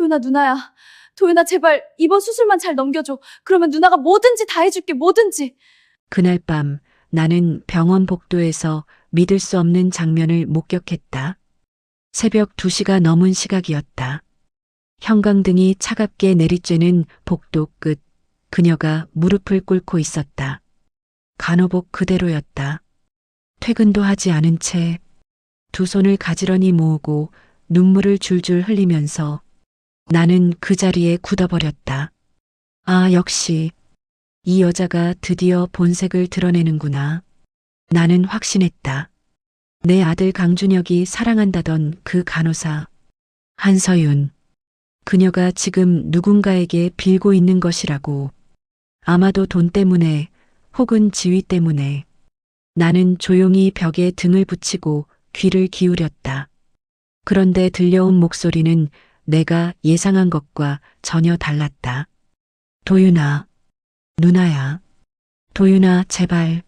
도윤아, 누나야. 도윤아, 제발 이번 수술만 잘 넘겨줘. 그러면 누나가 뭐든지 다 해줄게, 뭐든지. 그날 밤 나는 병원 복도에서 믿을 수 없는 장면을 목격했다. 새벽 2시가 넘은 시각이었다. 형광등이 차갑게 내리쬐는 복도 끝, 그녀가 무릎을 꿇고 있었다. 간호복 그대로였다. 퇴근도 하지 않은 채 두 손을 가지런히 모으고 눈물을 줄줄 흘리면서 나는 그 자리에 굳어버렸다. 아, 역시 이 여자가 드디어 본색을 드러내는구나. 나는 확신했다. 내 아들 강준혁이 사랑한다던 그 간호사, 한서윤. 그녀가 지금 누군가에게 빌고 있는 것이라고. 아마도 돈 때문에 혹은 지위 때문에. 나는 조용히 벽에 등을 붙이고 귀를 기울였다. 그런데 들려온 목소리는 내가 예상한 것과 전혀 달랐다. 도윤아, 누나야. 도윤아, 제발.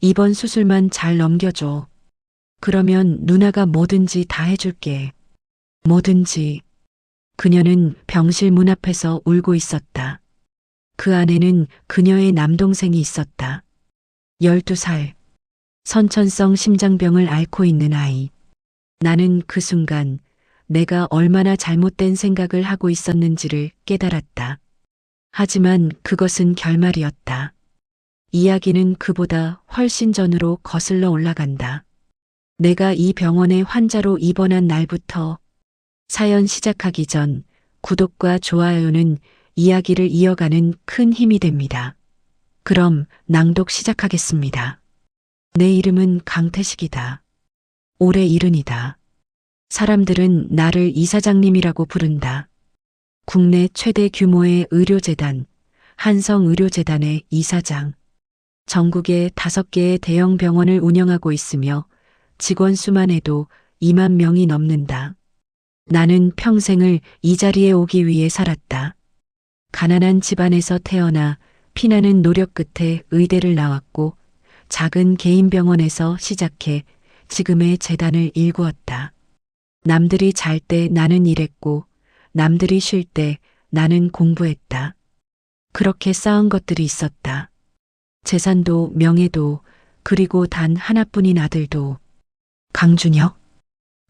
이번 수술만 잘 넘겨줘. 그러면 누나가 뭐든지 다 해줄게. 뭐든지. 그녀는 병실 문 앞에서 울고 있었다. 그 안에는 그녀의 남동생이 있었다. 12살. 선천성 심장병을 앓고 있는 아이. 나는 그 순간 내가 얼마나 잘못된 생각을 하고 있었는지를 깨달았다. 하지만 그것은 결말이었다. 이야기는 그보다 훨씬 전으로 거슬러 올라간다. 내가 이 병원에 환자로 입원한 날부터 사연 시작하기 전 구독과 좋아요는 이야기를 이어가는 큰 힘이 됩니다. 그럼 낭독 시작하겠습니다. 내 이름은 강태식이다. 올해 70이다. 사람들은 나를 이사장님이라고 부른다. 국내 최대 규모의 의료재단, 한성의료재단의 이사장. 전국에 5개의 대형 병원을 운영하고 있으며 직원 수만 해도 2만 명이 넘는다. 나는 평생을 이 자리에 오기 위해 살았다. 가난한 집안에서 태어나 피나는 노력 끝에 의대를 나왔고 작은 개인 병원에서 시작해 지금의 재단을 일구었다. 남들이 잘 때 나는 일했고 남들이 쉴 때 나는 공부했다. 그렇게 쌓은 것들이 있었다. 재산도 명예도 그리고 단 하나뿐인 아들도. 강준혁.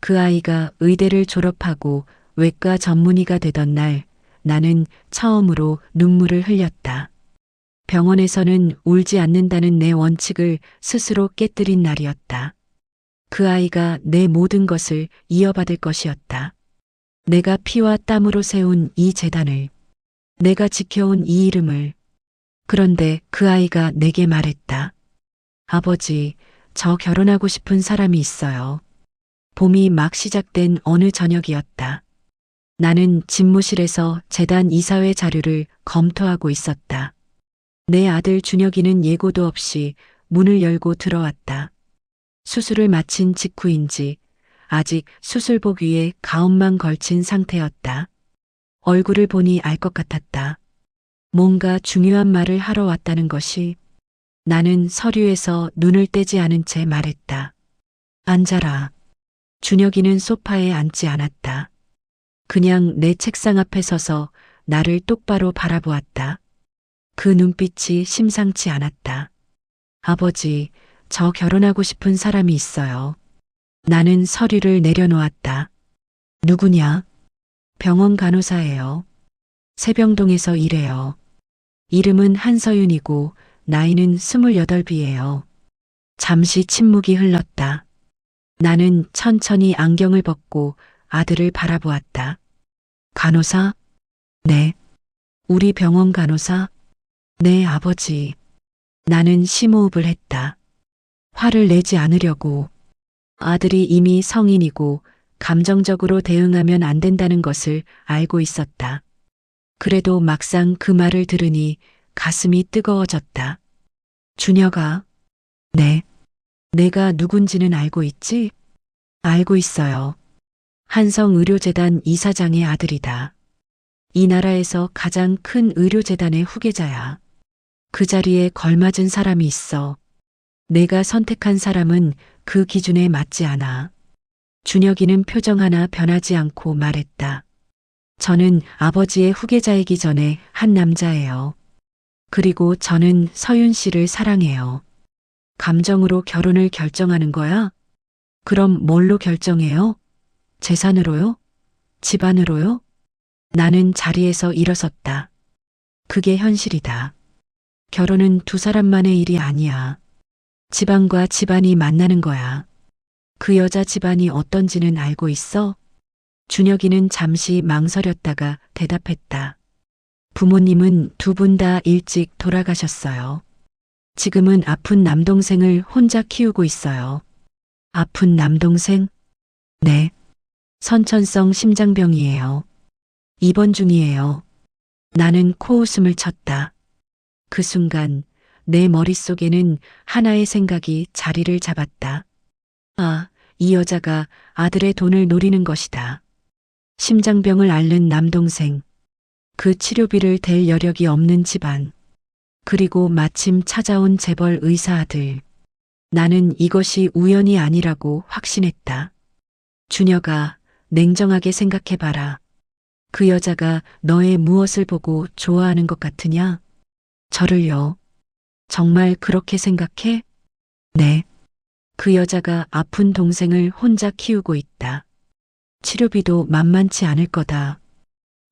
그 아이가 의대를 졸업하고 외과 전문의가 되던 날 나는 처음으로 눈물을 흘렸다. 병원에서는 울지 않는다는 내 원칙을 스스로 깨뜨린 날이었다. 그 아이가 내 모든 것을 이어받을 것이었다. 내가 피와 땀으로 세운 이 재단을, 내가 지켜온 이 이름을. 그런데 그 아이가 내게 말했다. 아버지, 저 결혼하고 싶은 사람이 있어요. 봄이 막 시작된 어느 저녁이었다. 나는 집무실에서 재단 이사회 자료를 검토하고 있었다. 내 아들 준혁이는 예고도 없이 문을 열고 들어왔다. 수술을 마친 직후인지 아직 수술복 위에 가운만 걸친 상태였다. 얼굴을 보니 알 것 같았다. 뭔가 중요한 말을 하러 왔다는 것이. 나는 서류에서 눈을 떼지 않은 채 말했다. 앉아라. 준혁이는 소파에 앉지 않았다. 그냥 내 책상 앞에 서서 나를 똑바로 바라보았다. 그 눈빛이 심상치 않았다. 아버지, 저 결혼하고 싶은 사람이 있어요. 나는 서류를 내려놓았다. 누구냐? 병원 간호사예요. 세병동에서 일해요. 이름은 한서윤이고 나이는 28이에요. 잠시 침묵이 흘렀다. 나는 천천히 안경을 벗고 아들을 바라보았다. 간호사? 네. 우리 병원 간호사? 네, 아버지. 나는 심호흡을 했다. 화를 내지 않으려고. 아들이 이미 성인이고 감정적으로 대응하면 안 된다는 것을 알고 있었다. 그래도 막상 그 말을 들으니 가슴이 뜨거워졌다. 준혁아. 네. 내가 누군지는 알고 있지? 알고 있어요. 한성의료재단 이사장의 아들이다. 이 나라에서 가장 큰 의료재단의 후계자야. 그 자리에 걸맞은 사람이 있어. 내가 선택한 사람은 그 기준에 맞지 않아. 준혁이는 표정 하나 변하지 않고 말했다. 저는 아버지의 후계자이기 전에 한 남자예요. 그리고 저는 서윤 씨를 사랑해요. 감정으로 결혼을 결정하는 거야? 그럼 뭘로 결정해요? 재산으로요? 집안으로요? 나는 자리에서 일어섰다. 그게 현실이다. 결혼은 두 사람만의 일이 아니야. 집안과 집안이 만나는 거야. 그 여자 집안이 어떤지는 알고 있어? 준혁이는 잠시 망설였다가 대답했다. 부모님은 두 분 다 일찍 돌아가셨어요. 지금은 아픈 남동생을 혼자 키우고 있어요. 아픈 남동생? 네. 선천성 심장병이에요. 입원 중이에요. 나는 코웃음을 쳤다. 그 순간 내 머릿속에는 하나의 생각이 자리를 잡았다. 아, 이 여자가 아들의 돈을 노리는 것이다. 심장병을 앓는 남동생. 그 치료비를 댈 여력이 없는 집안. 그리고 마침 찾아온 재벌 의사 아들. 나는 이것이 우연이 아니라고 확신했다. 준혁아, 냉정하게 생각해봐라. 그 여자가 너의 무엇을 보고 좋아하는 것 같으냐? 저를요. 정말 그렇게 생각해? 네. 그 여자가 아픈 동생을 혼자 키우고 있다. 치료비도 만만치 않을 거다.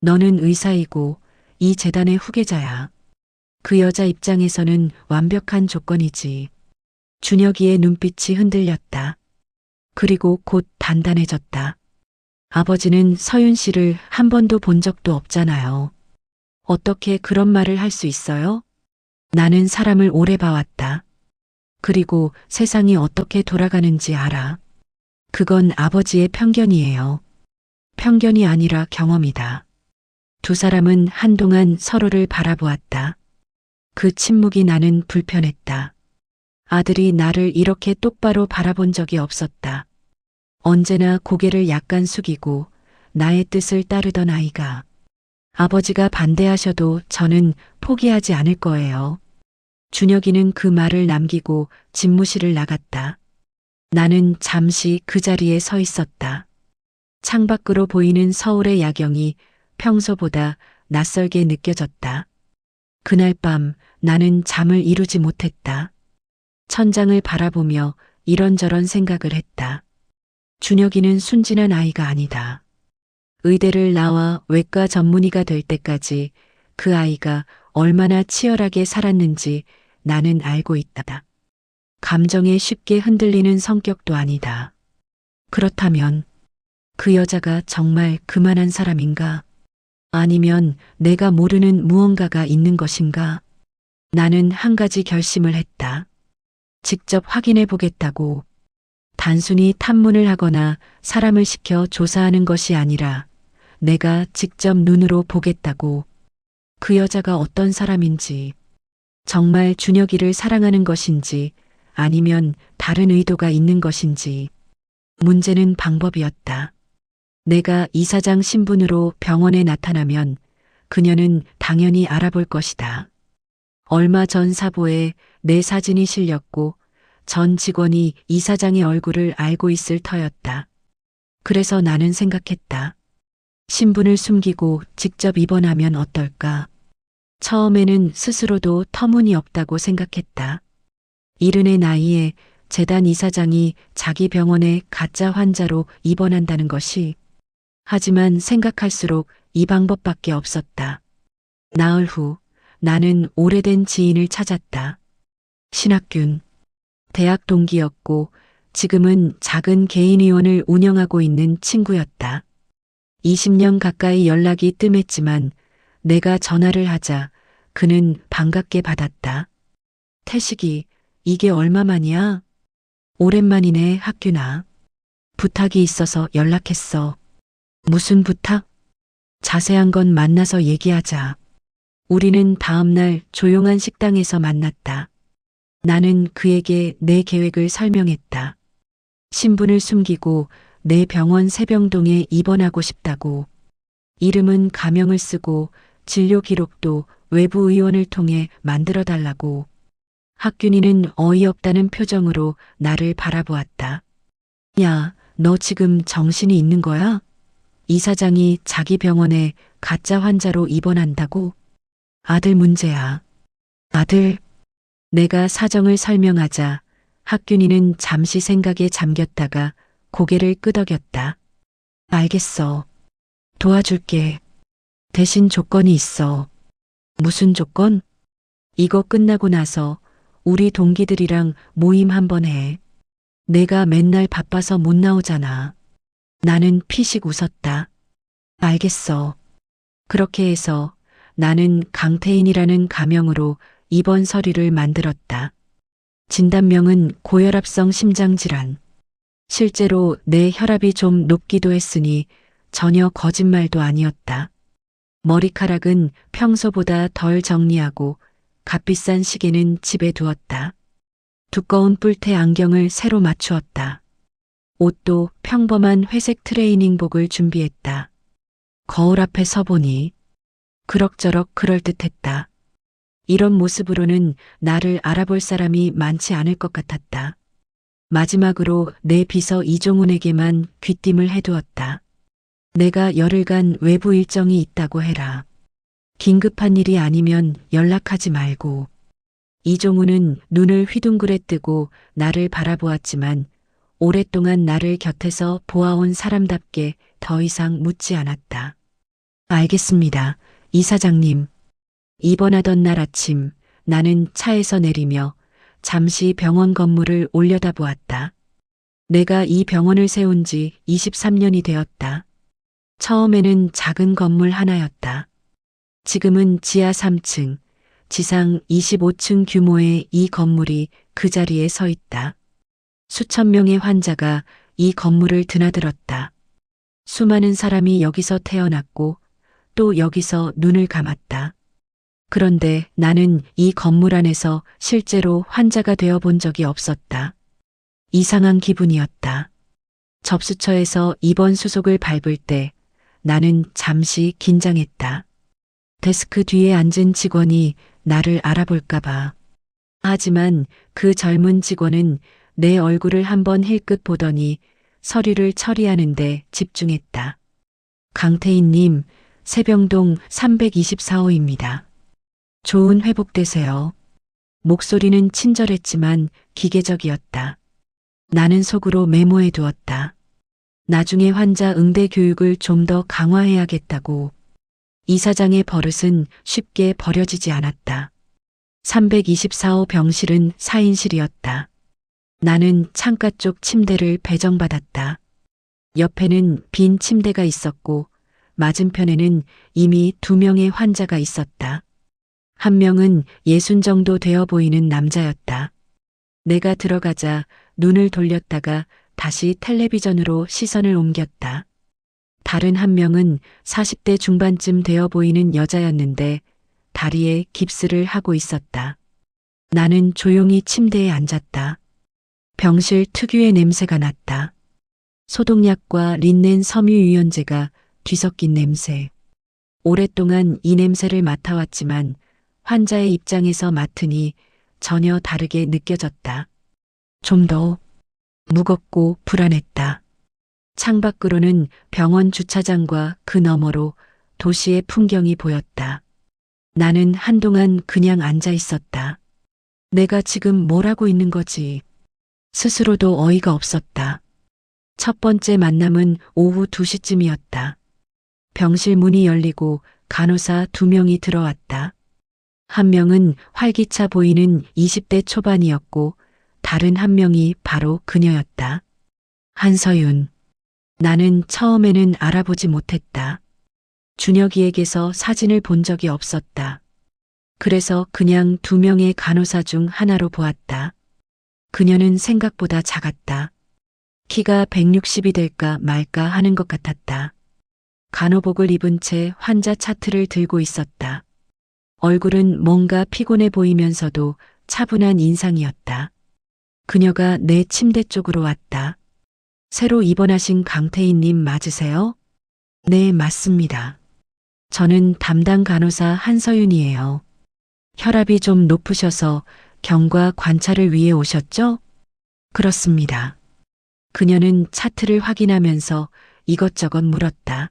너는 의사이고 이 재단의 후계자야. 그 여자 입장에서는 완벽한 조건이지. 준혁이의 눈빛이 흔들렸다. 그리고 곧 단단해졌다. 아버지는 서윤 씨를 한 번도 본 적도 없잖아요. 어떻게 그런 말을 할 수 있어요? 나는 사람을 오래 봐왔다. 그리고 세상이 어떻게 돌아가는지 알아. 그건 아버지의 편견이에요. 편견이 아니라 경험이다. 두 사람은 한동안 서로를 바라보았다. 그 침묵이 나는 불편했다. 아들이 나를 이렇게 똑바로 바라본 적이 없었다. 언제나 고개를 약간 숙이고 나의 뜻을 따르던 아이가. 아버지가 반대하셔도 저는 포기하지 않을 거예요. 준혁이는 그 말을 남기고 집무실을 나갔다. 나는 잠시 그 자리에 서 있었다. 창밖으로 보이는 서울의 야경이 평소보다 낯설게 느껴졌다. 그날 밤 나는 잠을 이루지 못했다. 천장을 바라보며 이런저런 생각을 했다. 준혁이는 순진한 아이가 아니다. 의대를 나와 외과 전문의가 될 때까지 그 아이가 얼마나 치열하게 살았는지 나는 알고 있다. 감정에 쉽게 흔들리는 성격도 아니다. 그렇다면 그 여자가 정말 그만한 사람인가? 아니면 내가 모르는 무언가가 있는 것인가? 나는 한 가지 결심을 했다. 직접 확인해 보겠다고. 단순히 탐문을 하거나 사람을 시켜 조사하는 것이 아니라 내가 직접 눈으로 보겠다고. 그 여자가 어떤 사람인지, 정말 준혁이를 사랑하는 것인지 아니면 다른 의도가 있는 것인지. 문제는 방법이었다. 내가 이사장 신분으로 병원에 나타나면 그녀는 당연히 알아볼 것이다. 얼마 전 사보에 내 사진이 실렸고 전 직원이 이사장의 얼굴을 알고 있을 터였다. 그래서 나는 생각했다. 신분을 숨기고 직접 입원하면 어떨까? 처음에는 스스로도 터무니없다고 생각했다. 70의 나이에 재단 이사장이 자기 병원에 가짜 환자로 입원한다는 것이. 하지만 생각할수록 이 방법밖에 없었다. 나흘 후 나는 오래된 지인을 찾았다. 신학균. 대학 동기였고 지금은 작은 개인의원을 운영하고 있는 친구였다. 20년 가까이 연락이 뜸했지만 내가 전화를 하자 그는 반갑게 받았다. 태식이, 이게 얼마만이야? 오랜만이네, 학균아. 부탁이 있어서 연락했어. 무슨 부탁? 자세한 건 만나서 얘기하자. 우리는 다음날 조용한 식당에서 만났다. 나는 그에게 내 계획을 설명했다. 신분을 숨기고 내 병원 세병동에 입원하고 싶다고. 이름은 가명을 쓰고 진료 기록도 외부 의원을 통해 만들어 달라고. 학균이는 어이없다는 표정으로 나를 바라보았다. 야, 너 지금 정신이 있는 거야? 이사장이 자기 병원에 가짜 환자로 입원한다고? 아들 문제야. 아들. 내가 사정을 설명하자 학균이는 잠시 생각에 잠겼다가 고개를 끄덕였다. 알겠어. 도와줄게. 대신 조건이 있어. 무슨 조건? 이거 끝나고 나서 우리 동기들이랑 모임 한번 해. 내가 맨날 바빠서 못 나오잖아. 나는 피식 웃었다. 알겠어. 그렇게 해서 나는 강태인이라는 가명으로 입원 서류를 만들었다. 진단명은 고혈압성 심장질환. 실제로 내 혈압이 좀 높기도 했으니 전혀 거짓말도 아니었다. 머리카락은 평소보다 덜 정리하고 값비싼 시계는 집에 두었다. 두꺼운 뿔테 안경을 새로 맞추었다. 옷도 평범한 회색 트레이닝복을 준비했다. 거울 앞에 서보니 그럭저럭 그럴듯했다. 이런 모습으로는 나를 알아볼 사람이 많지 않을 것 같았다. 마지막으로 내 비서 이종훈에게만 귀띔을 해두었다. 내가 열흘간 외부 일정이 있다고 해라. 긴급한 일이 아니면 연락하지 말고. 이종훈은 눈을 휘둥그레 뜨고 나를 바라보았지만 오랫동안 나를 곁에서 보아온 사람답게 더 이상 묻지 않았다. 알겠습니다, 이사장님. 입원하던 날 아침 나는 차에서 내리며 잠시 병원 건물을 올려다보았다. 내가 이 병원을 세운 지 23년이 되었다. 처음에는 작은 건물 하나였다. 지금은 지하 3층, 지상 25층 규모의 이 건물이 그 자리에 서 있다. 수천 명의 환자가 이 건물을 드나들었다. 수많은 사람이 여기서 태어났고 또 여기서 눈을 감았다. 그런데 나는 이 건물 안에서 실제로 환자가 되어 본 적이 없었다. 이상한 기분이었다. 접수처에서 입원 수속을 밟을 때 나는 잠시 긴장했다. 데스크 뒤에 앉은 직원이 나를 알아볼까봐. 하지만 그 젊은 직원은 내 얼굴을 한번 힐끗 보더니 서류를 처리하는데 집중했다. 강태인님, 세병동 324호입니다. 좋은 회복 되세요. 목소리는 친절했지만 기계적이었다. 나는 속으로 메모해 두었다. 나중에 환자 응대 교육을 좀 더 강화해야겠다고. 이사장의 버릇은 쉽게 버려지지 않았다. 324호 병실은 4인실이었다. 나는 창가 쪽 침대를 배정받았다. 옆에는 빈 침대가 있었고 맞은편에는 이미 2명의 환자가 있었다. 한 명은 60 정도 되어 보이는 남자였다. 내가 들어가자 눈을 돌렸다가 다시 텔레비전으로 시선을 옮겼다. 다른 한 명은 40대 중반쯤 되어 보이는 여자였는데 다리에 깁스를 하고 있었다. 나는 조용히 침대에 앉았다. 병실 특유의 냄새가 났다. 소독약과 린넨 섬유유연제가 뒤섞인 냄새. 오랫동안 이 냄새를 맡아왔지만 환자의 입장에서 맡으니 전혀 다르게 느껴졌다. 좀 더 무겁고 불안했다. 창밖으로는 병원 주차장과 그 너머로 도시의 풍경이 보였다. 나는 한동안 그냥 앉아 있었다. 내가 지금 뭘 하고 있는 거지? 스스로도 어이가 없었다. 첫 번째 만남은 오후 2시쯤이었다. 병실 문이 열리고 간호사 2명이 들어왔다. 한 명은 활기차 보이는 20대 초반이었고 다른 한 명이 바로 그녀였다. 한서윤. 나는 처음에는 알아보지 못했다. 준혁이에게서 사진을 본 적이 없었다. 그래서 그냥 2명의 간호사 중 하나로 보았다. 그녀는 생각보다 작았다. 키가 160이 될까 말까 하는 것 같았다. 간호복을 입은 채 환자 차트를 들고 있었다. 얼굴은 뭔가 피곤해 보이면서도 차분한 인상이었다. 그녀가 내 침대 쪽으로 왔다. 새로 입원하신 강태인님 맞으세요? 네, 맞습니다. 저는 담당 간호사 한서윤이에요. 혈압이 좀 높으셔서 경과 관찰을 위해 오셨죠? 그렇습니다. 그녀는 차트를 확인하면서 이것저것 물었다.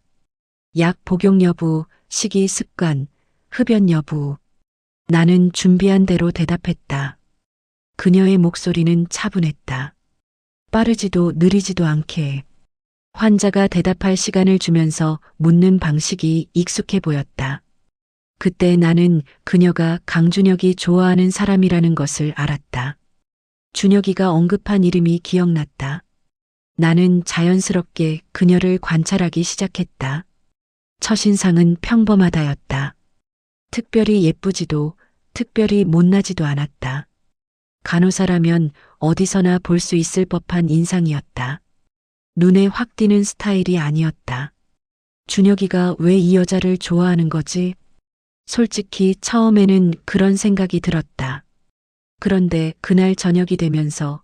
약 복용 여부, 식이 습관, 흡연 여부. 나는 준비한 대로 대답했다. 그녀의 목소리는 차분했다. 빠르지도 느리지도 않게. 환자가 대답할 시간을 주면서 묻는 방식이 익숙해 보였다. 그때 나는 그녀가 강준혁이 좋아하는 사람이라는 것을 알았다. 준혁이가 언급한 이름이 기억났다. 나는 자연스럽게 그녀를 관찰하기 시작했다. 첫인상은 평범하다였다. 특별히 예쁘지도, 특별히 못나지도 않았다. 간호사라면 어디서나 볼 수 있을 법한 인상이었다. 눈에 확 띄는 스타일이 아니었다. 준혁이가 왜 이 여자를 좋아하는 거지? 솔직히 처음에는 그런 생각이 들었다. 그런데 그날 저녁이 되면서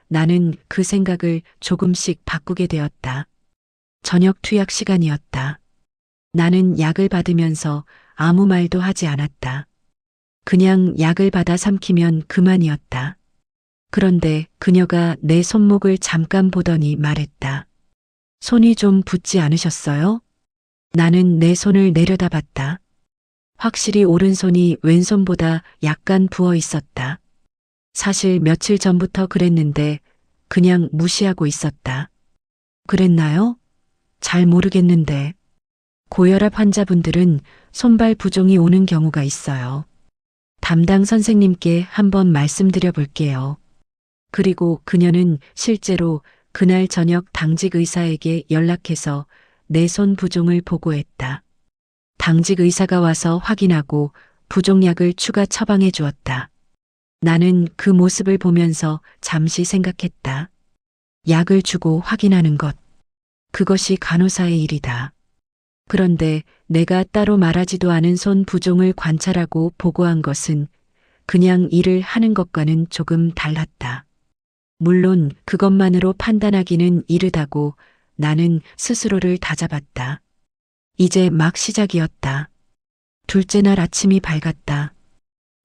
나는 그 생각을 조금씩 바꾸게 되었다. 저녁 투약 시간이었다. 나는 약을 받으면서 아무 말도 하지 않았다. 그냥 약을 받아 삼키면 그만이었다. 그런데 그녀가 내 손목을 잠깐 보더니 말했다. 손이 좀 붓지 않으셨어요? 나는 내 손을 내려다봤다. 확실히 오른손이 왼손보다 약간 부어 있었다. 사실 며칠 전부터 그랬는데 그냥 무시하고 있었다. 그랬나요? 잘 모르겠는데. 고혈압 환자분들은 손발 부종이 오는 경우가 있어요. 담당 선생님께 한번 말씀드려 볼게요. 그리고 그녀는 실제로 그날 저녁 당직 의사에게 연락해서 내 손 부종을 보고했다. 당직 의사가 와서 확인하고 부종약을 추가 처방해 주었다. 나는 그 모습을 보면서 잠시 생각했다. 약을 주고 확인하는 것. 그것이 간호사의 일이다. 그런데 내가 따로 말하지도 않은 손 부종을 관찰하고 보고한 것은 그냥 일을 하는 것과는 조금 달랐다. 물론 그것만으로 판단하기는 이르다고 나는 스스로를 다잡았다. 이제 막 시작이었다. 둘째 날 아침이 밝았다.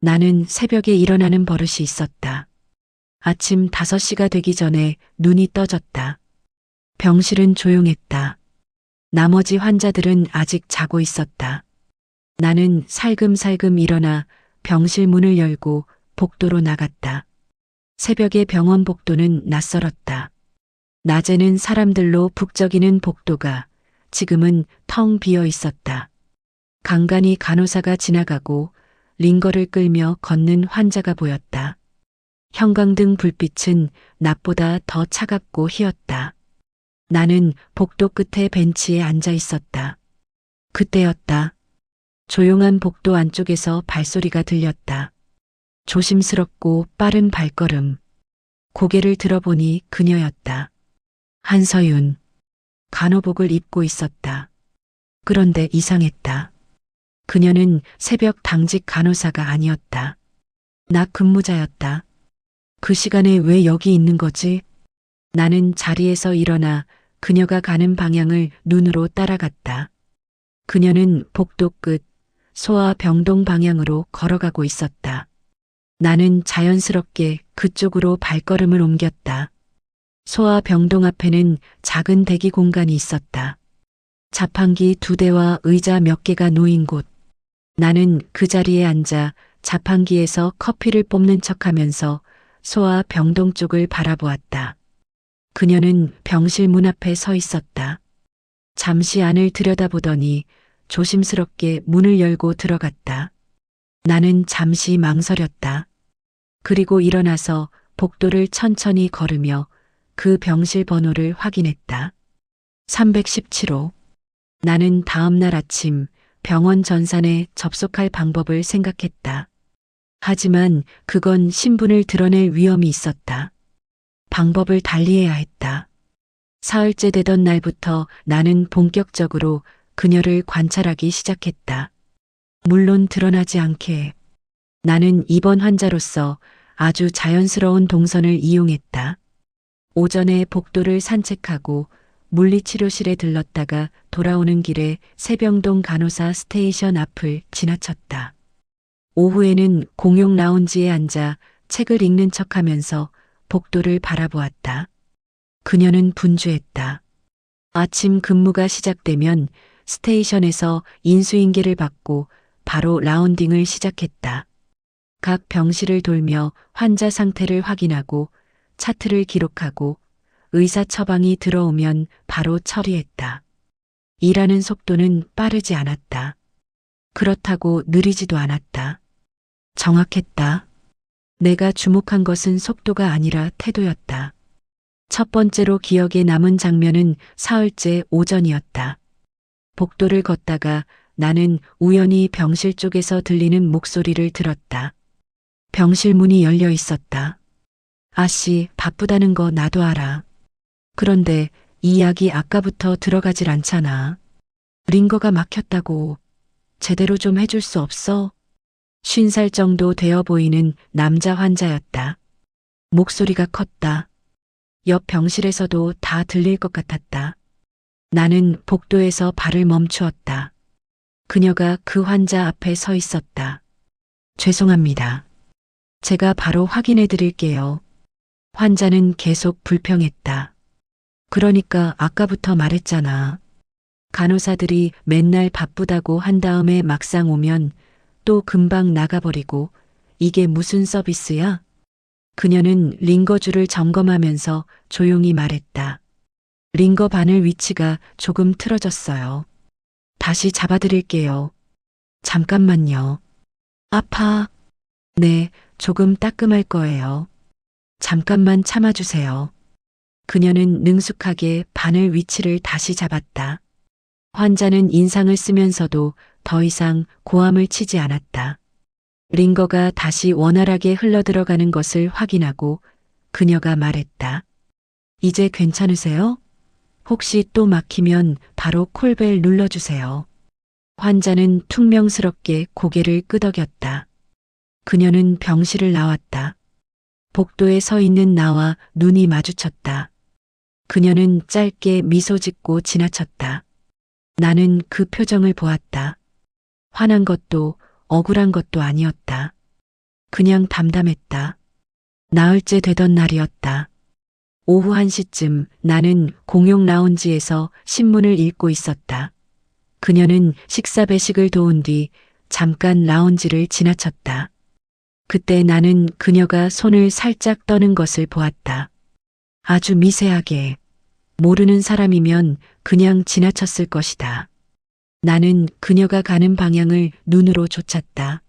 나는 새벽에 일어나는 버릇이 있었다. 아침 5시가 되기 전에 눈이 떠졌다. 병실은 조용했다. 나머지 환자들은 아직 자고 있었다. 나는 살금살금 일어나 병실 문을 열고 복도로 나갔다. 새벽의 병원 복도는 낯설었다. 낮에는 사람들로 북적이는 복도가 지금은 텅 비어 있었다. 간간히 간호사가 지나가고 링거를 끌며 걷는 환자가 보였다. 형광등 불빛은 낮보다 더 차갑고 희었다. 나는 복도 끝에 벤치에 앉아 있었다. 그때였다. 조용한 복도 안쪽에서 발소리가 들렸다. 조심스럽고 빠른 발걸음. 고개를 들어보니 그녀였다. 한서윤. 간호복을 입고 있었다. 그런데 이상했다. 그녀는 새벽 당직 간호사가 아니었다. 낮 근무자였다. 그 시간에 왜 여기 있는 거지? 나는 자리에서 일어나 그녀가 가는 방향을 눈으로 따라갔다. 그녀는 복도 끝 소아병동 방향으로 걸어가고 있었다. 나는 자연스럽게 그쪽으로 발걸음을 옮겼다. 소아병동 앞에는 작은 대기 공간이 있었다. 자판기 2대와 의자 몇 개가 놓인 곳. 나는 그 자리에 앉아 자판기에서 커피를 뽑는 척하면서 소아병동 쪽을 바라보았다. 그녀는 병실 문 앞에 서 있었다. 잠시 안을 들여다보더니 조심스럽게 문을 열고 들어갔다. 나는 잠시 망설였다. 그리고 일어나서 복도를 천천히 걸으며 그 병실 번호를 확인했다. 317호. 나는 다음 날 아침 병원 전산에 접속할 방법을 생각했다. 하지만 그건 신분을 드러낼 위험이 있었다. 방법을 달리해야 했다. 사흘째 되던 날부터 나는 본격적으로 그녀를 관찰하기 시작했다. 물론 드러나지 않게. 나는 입원 환자로서 아주 자연스러운 동선을 이용했다. 오전에 복도를 산책하고 물리치료실에 들렀다가 돌아오는 길에 세병동 간호사 스테이션 앞을 지나쳤다. 오후에는 공용 라운지에 앉아 책을 읽는 척하면서 복도를 바라보았다. 그녀는 분주했다. 아침 근무가 시작되면 스테이션에서 인수인계를 받고 바로 라운딩을 시작했다. 각 병실을 돌며 환자 상태를 확인하고 차트를 기록하고 의사 처방이 들어오면 바로 처리했다. 일하는 속도는 빠르지 않았다. 그렇다고 느리지도 않았다. 정확했다. 내가 주목한 것은 속도가 아니라 태도였다. 첫 번째로 기억에 남은 장면은 사흘째 오전이었다. 복도를 걷다가 나는 우연히 병실 쪽에서 들리는 목소리를 들었다. 병실 문이 열려 있었다. 아씨, 바쁘다는 거 나도 알아. 그런데 이 약이 아까부터 들어가질 않잖아. 링거가 막혔다고. 제대로 좀 해줄 수 없어? 50살 정도 되어 보이는 남자 환자였다. 목소리가 컸다. 옆 병실에서도 다 들릴 것 같았다. 나는 복도에서 발을 멈추었다. 그녀가 그 환자 앞에 서 있었다. 죄송합니다. 제가 바로 확인해 드릴게요. 환자는 계속 불평했다. 그러니까 아까부터 말했잖아. 간호사들이 맨날 바쁘다고 한 다음에 막상 오면 또 금방 나가버리고 이게 무슨 서비스야? 그녀는 링거줄을 점검하면서 조용히 말했다. 링거 바늘 위치가 조금 틀어졌어요. 다시 잡아드릴게요. 잠깐만요. 아파. 네, 조금 따끔할 거예요. 잠깐만 참아주세요. 그녀는 능숙하게 바늘 위치를 다시 잡았다. 환자는 인상을 쓰면서도 더 이상 고함을 치지 않았다. 링거가 다시 원활하게 흘러들어가는 것을 확인하고 그녀가 말했다. 이제 괜찮으세요? 혹시 또 막히면 바로 콜벨 눌러주세요. 환자는 퉁명스럽게 고개를 끄덕였다. 그녀는 병실을 나왔다. 복도에 서 있는 나와 눈이 마주쳤다. 그녀는 짧게 미소 짓고 지나쳤다. 나는 그 표정을 보았다. 화난 것도 억울한 것도 아니었다. 그냥 담담했다. 나흘째 되던 날이었다. 오후 1시쯤 나는 공용 라운지에서 신문을 읽고 있었다. 그녀는 식사 배식을 도운 뒤 잠깐 라운지를 지나쳤다. 그때 나는 그녀가 손을 살짝 떠는 것을 보았다. 아주 미세하게. 모르는 사람이면 그냥 지나쳤을 것이다. 나는 그녀가 가는 방향을 눈으로 쫓았다.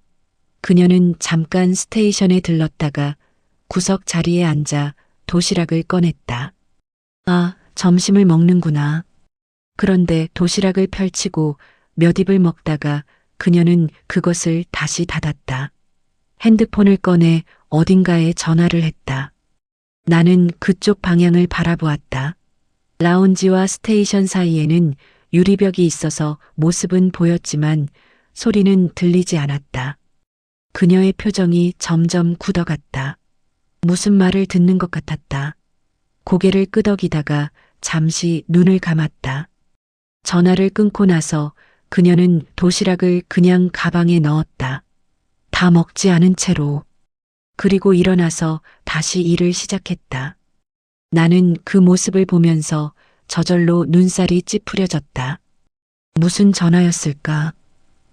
그녀는 잠깐 스테이션에 들렀다가 구석 자리에 앉아 도시락을 꺼냈다. 아, 점심을 먹는구나. 그런데 도시락을 펼치고 몇 입을 먹다가 그녀는 그것을 다시 닫았다. 핸드폰을 꺼내 어딘가에 전화를 했다. 나는 그쪽 방향을 바라보았다. 라운지와 스테이션 사이에는 유리벽이 있어서 모습은 보였지만 소리는 들리지 않았다. 그녀의 표정이 점점 굳어갔다. 무슨 말을 듣는 것 같았다. 고개를 끄덕이다가 잠시 눈을 감았다. 전화를 끊고 나서 그녀는 도시락을 그냥 가방에 넣었다. 다 먹지 않은 채로. 그리고 일어나서 다시 일을 시작했다. 나는 그 모습을 보면서 저절로 눈살이 찌푸려졌다. 무슨 전화였을까?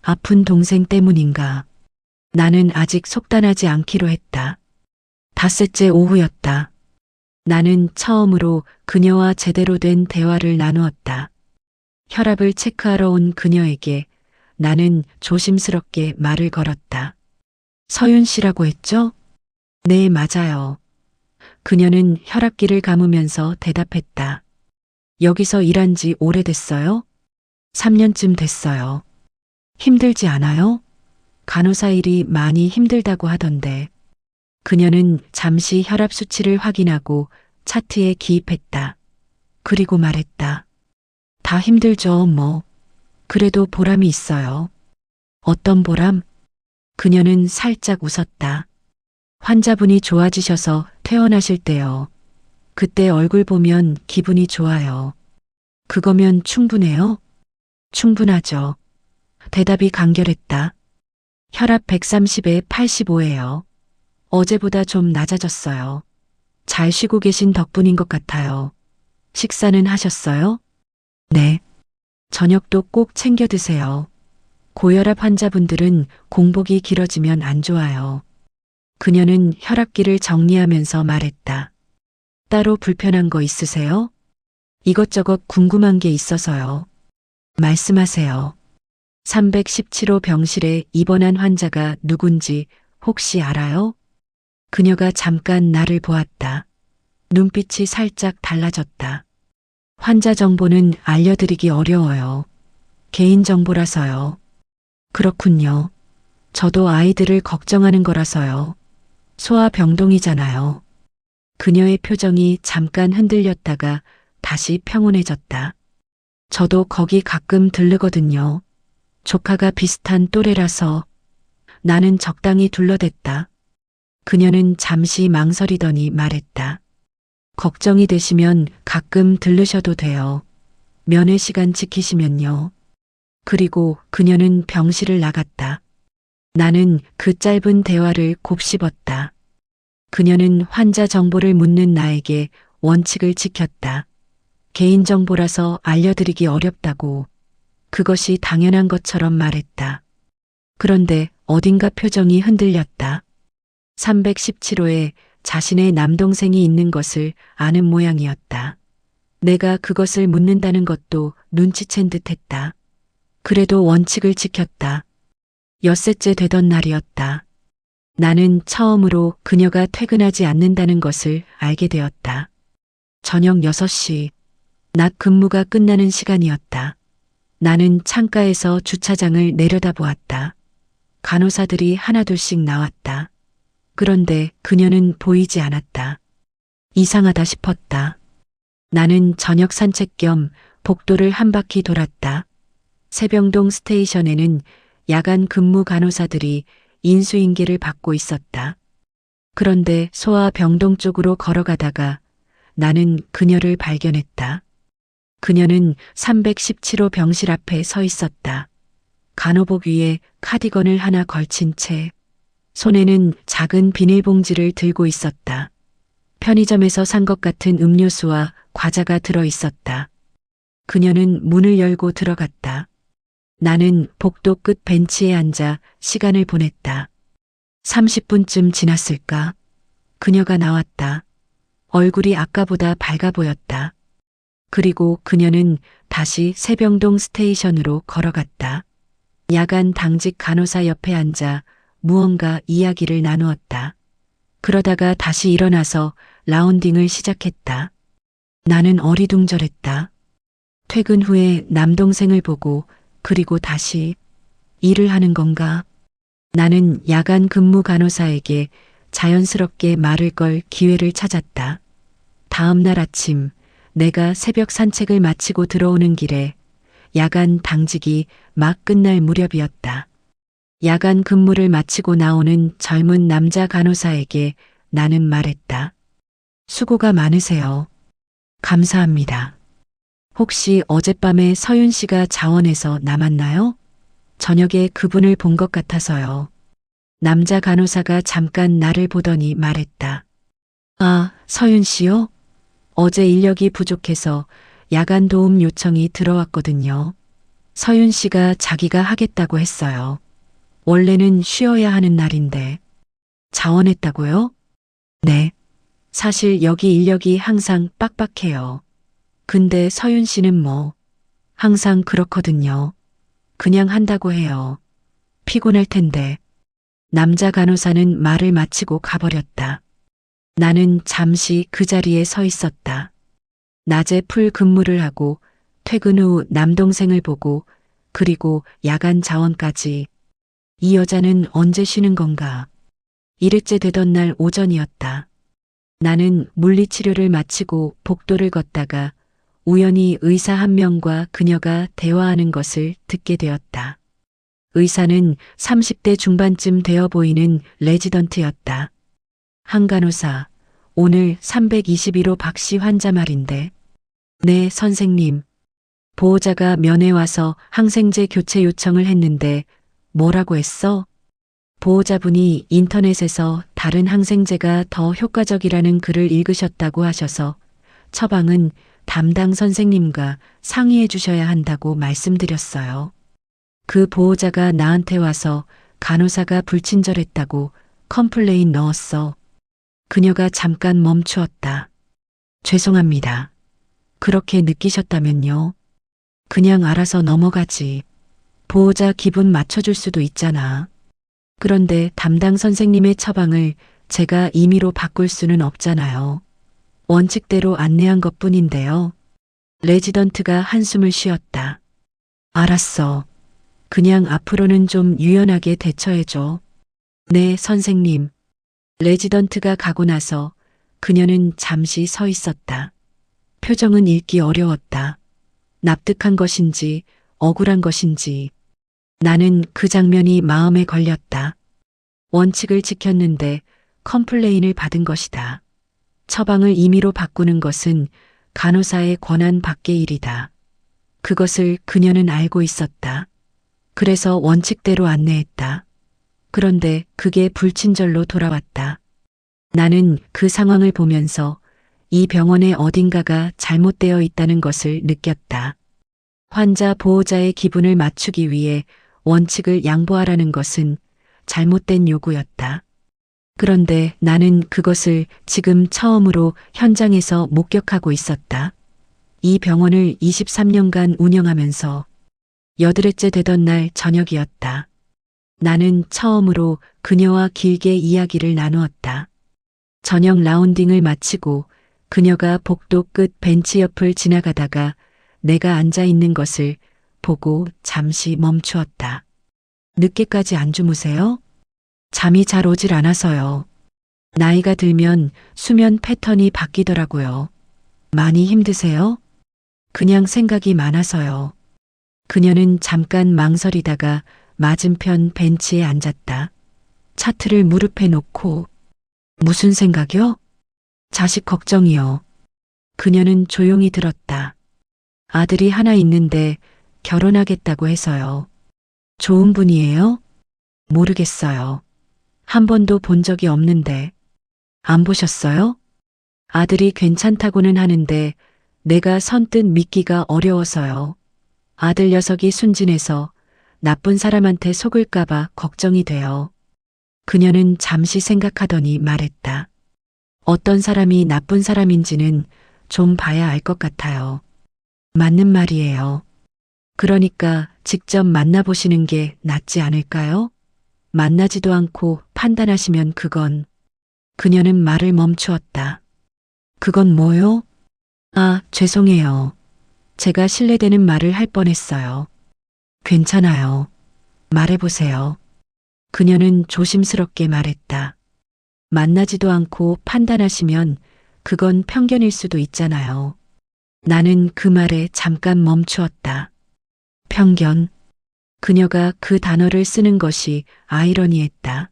아픈 동생 때문인가? 나는 아직 속단하지 않기로 했다. 닷새째 오후였다. 나는 처음으로 그녀와 제대로 된 대화를 나누었다. 혈압을 체크하러 온 그녀에게 나는 조심스럽게 말을 걸었다. 서윤 씨라고 했죠? 네, 맞아요. 그녀는 혈압기를 감으면서 대답했다. 여기서 일한 지 오래됐어요? 3년쯤 됐어요. 힘들지 않아요? 간호사 일이 많이 힘들다고 하던데. 그녀는 잠시 혈압 수치를 확인하고 차트에 기입했다. 그리고 말했다. 다 힘들죠, 뭐. 그래도 보람이 있어요. 어떤 보람? 그녀는 살짝 웃었다. 환자분이 좋아지셔서 퇴원하실 때요. 그때 얼굴 보면 기분이 좋아요. 그거면 충분해요? 충분하죠. 대답이 간결했다. 혈압 130에 85예요. 어제보다 좀 낮아졌어요. 잘 쉬고 계신 덕분인 것 같아요. 식사는 하셨어요? 네. 저녁도 꼭 챙겨 드세요. 고혈압 환자분들은 공복이 길어지면 안 좋아요. 그녀는 혈압기를 정리하면서 말했다. 따로 불편한 거 있으세요? 이것저것 궁금한 게 있어서요. 말씀하세요. 317호 병실에 입원한 환자가 누군지 혹시 알아요? 그녀가 잠깐 나를 보았다. 눈빛이 살짝 달라졌다. 환자 정보는 알려드리기 어려워요. 개인정보라서요. 그렇군요. 저도 아이들을 걱정하는 거라서요. 소아병동이잖아요. 그녀의 표정이 잠깐 흔들렸다가 다시 평온해졌다. 저도 거기 가끔 들르거든요. 조카가 비슷한 또래라서. 나는 적당히 둘러댔다. 그녀는 잠시 망설이더니 말했다. 걱정이 되시면 가끔 들르셔도 돼요. 면회 시간 지키시면요. 그리고 그녀는 병실을 나갔다. 나는 그 짧은 대화를 곱씹었다. 그녀는 환자 정보를 묻는 나에게 원칙을 지켰다. 개인정보라서 알려드리기 어렵다고. 그것이 당연한 것처럼 말했다. 그런데 어딘가 표정이 흔들렸다. 317호에 자신의 남동생이 있는 것을 아는 모양이었다. 내가 그것을 묻는다는 것도 눈치챈 듯했다. 그래도 원칙을 지켰다. 엿새째 되던 날이었다. 나는 처음으로 그녀가 퇴근하지 않는다는 것을 알게 되었다. 저녁 6시, 낮 근무가 끝나는 시간이었다. 나는 창가에서 주차장을 내려다보았다. 간호사들이 하나둘씩 나왔다. 그런데 그녀는 보이지 않았다. 이상하다 싶었다. 나는 저녁 산책 겸 복도를 한 바퀴 돌았다. 세병동 스테이션에는 야간 근무 간호사들이 인수인계를 받고 있었다. 그런데 소아병동 쪽으로 걸어가다가 나는 그녀를 발견했다. 그녀는 317호 병실 앞에 서 있었다. 간호복 위에 카디건을 하나 걸친 채 손에는 작은 비닐봉지를 들고 있었다. 편의점에서 산 것 같은 음료수와 과자가 들어 있었다. 그녀는 문을 열고 들어갔다. 나는 복도 끝 벤치에 앉아 시간을 보냈다. 30분쯤 지났을까? 그녀가 나왔다. 얼굴이 아까보다 밝아 보였다. 그리고 그녀는 다시 세병동 스테이션으로 걸어갔다. 야간 당직 간호사 옆에 앉아 무언가 이야기를 나누었다. 그러다가 다시 일어나서 라운딩을 시작했다. 나는 어리둥절했다. 퇴근 후에 남동생을 보고 그리고 다시 일을 하는 건가? 나는 야간 근무 간호사에게 자연스럽게 말을 걸 기회를 찾았다. 다음 날 아침 내가 새벽 산책을 마치고 들어오는 길에 야간 당직이 막 끝날 무렵이었다. 야간 근무를 마치고 나오는 젊은 남자 간호사에게 나는 말했다. 수고가 많으세요. 감사합니다. 혹시 어젯밤에 서윤 씨가 자원에서 남았나요? 저녁에 그분을 본 것 같아서요. 남자 간호사가 잠깐 나를 보더니 말했다. 아, 서윤 씨요? 어제 인력이 부족해서 야간 도움 요청이 들어왔거든요. 서윤 씨가 자기가 하겠다고 했어요. 원래는 쉬어야 하는 날인데. 자원했다고요? 네. 사실 여기 인력이 항상 빡빡해요. 근데 서윤 씨는 뭐 항상 그렇거든요. 그냥 한다고 해요. 피곤할 텐데. 남자 간호사는 말을 마치고 가버렸다. 나는 잠시 그 자리에 서 있었다. 낮에 풀 근무를 하고 퇴근 후 남동생을 보고 그리고 야간 자원까지. 이 여자는 언제 쉬는 건가? 일일째 되던 날 오전이었다. 나는 물리치료를 마치고 복도를 걷다가 우연히 의사 한 명과 그녀가 대화하는 것을 듣게 되었다. 의사는 30대 중반쯤 되어 보이는 레지던트였다. 한 간호사, 오늘 321호 박씨 환자 말인데. 네, 선생님. 보호자가 면회 와서 항생제 교체 요청을 했는데 뭐라고 했어? 보호자분이 인터넷에서 다른 항생제가 더 효과적이라는 글을 읽으셨다고 하셔서 처방은 담당 선생님과 상의해 주셔야 한다고 말씀드렸어요. 그 보호자가 나한테 와서 간호사가 불친절했다고 컴플레인 넣었어. 그녀가 잠깐 멈추었다. 죄송합니다. 그렇게 느끼셨다면요. 그냥 알아서 넘어가지. 보호자 기분 맞춰줄 수도 있잖아. 그런데 담당 선생님의 처방을 제가 임의로 바꿀 수는 없잖아요. 원칙대로 안내한 것뿐인데요. 레지던트가 한숨을 쉬었다. 알았어. 그냥 앞으로는 좀 유연하게 대처해줘. 네, 선생님. 레지던트가 가고 나서 그녀는 잠시 서 있었다. 표정은 읽기 어려웠다. 납득한 것인지 억울한 것인지. 나는 그 장면이 마음에 걸렸다. 원칙을 지켰는데 컴플레인을 받은 것이다. 처방을 임의로 바꾸는 것은 간호사의 권한 밖의 일이다. 그것을 그녀는 알고 있었다. 그래서 원칙대로 안내했다. 그런데 그게 불친절로 돌아왔다. 나는 그 상황을 보면서 이 병원의 어딘가가 잘못되어 있다는 것을 느꼈다. 환자 보호자의 기분을 맞추기 위해 원칙을 양보하라는 것은 잘못된 요구였다. 그런데 나는 그것을 지금 처음으로 현장에서 목격하고 있었다. 이 병원을 23년간 운영하면서 8회째 되던 날 저녁이었다. 나는 처음으로 그녀와 길게 이야기를 나누었다. 저녁 라운딩을 마치고 그녀가 복도 끝 벤치 옆을 지나가다가 내가 앉아 있는 것을 보고 잠시 멈추었다. 늦게까지 안 주무세요? 잠이 잘 오질 않아서요. 나이가 들면 수면 패턴이 바뀌더라고요. 많이 힘드세요? 그냥 생각이 많아서요. 그녀는 잠깐 망설이다가 맞은편 벤치에 앉았다. 차트를 무릎에 놓고 무슨 생각이요? 자식 걱정이요. 그녀는 조용히 들었다. 아들이 하나 있는데 결혼하겠다고 해서요. 좋은 분이에요? 모르겠어요. 한 번도 본 적이 없는데. 안 보셨어요? 아들이 괜찮다고는 하는데 내가 선뜻 믿기가 어려워서요. 아들 녀석이 순진해서 나쁜 사람한테 속을까봐 걱정이 돼요. 그녀는 잠시 생각하더니 말했다. 어떤 사람이 나쁜 사람인지는 좀 봐야 알 것 같아요. 맞는 말이에요. 그러니까 직접 만나보시는 게 낫지 않을까요? 만나지도 않고 판단하시면 그건. 그녀는 말을 멈추었다. 그건 뭐요? 아, 죄송해요. 제가 실례되는 말을 할 뻔했어요. 괜찮아요. 말해보세요. 그녀는 조심스럽게 말했다. 만나지도 않고 판단하시면 그건 편견일 수도 있잖아요. 나는 그 말에 잠깐 멈추었다. 편견. 그녀가 그 단어를 쓰는 것이 아이러니했다.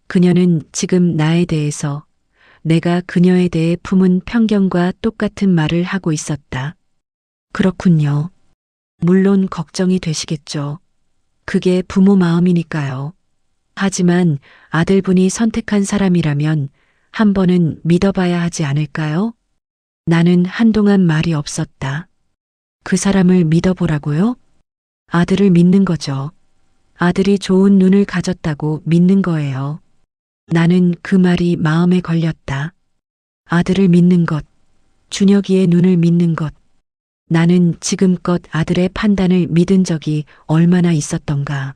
그녀는 지금 나에 대해서 내가 그녀에 대해 품은 편견과 똑같은 말을 하고 있었다. 그렇군요. 물론 걱정이 되시겠죠. 그게 부모 마음이니까요. 하지만 아들분이 선택한 사람이라면 한 번은 믿어봐야 하지 않을까요? 나는 한동안 말이 없었다. 그 사람을 믿어보라고요? 아들을 믿는 거죠. 아들이 좋은 눈을 가졌다고 믿는 거예요. 나는 그 말이 마음에 걸렸다. 아들을 믿는 것, 준혁이의 눈을 믿는 것. 나는 지금껏 아들의 판단을 믿은 적이 얼마나 있었던가.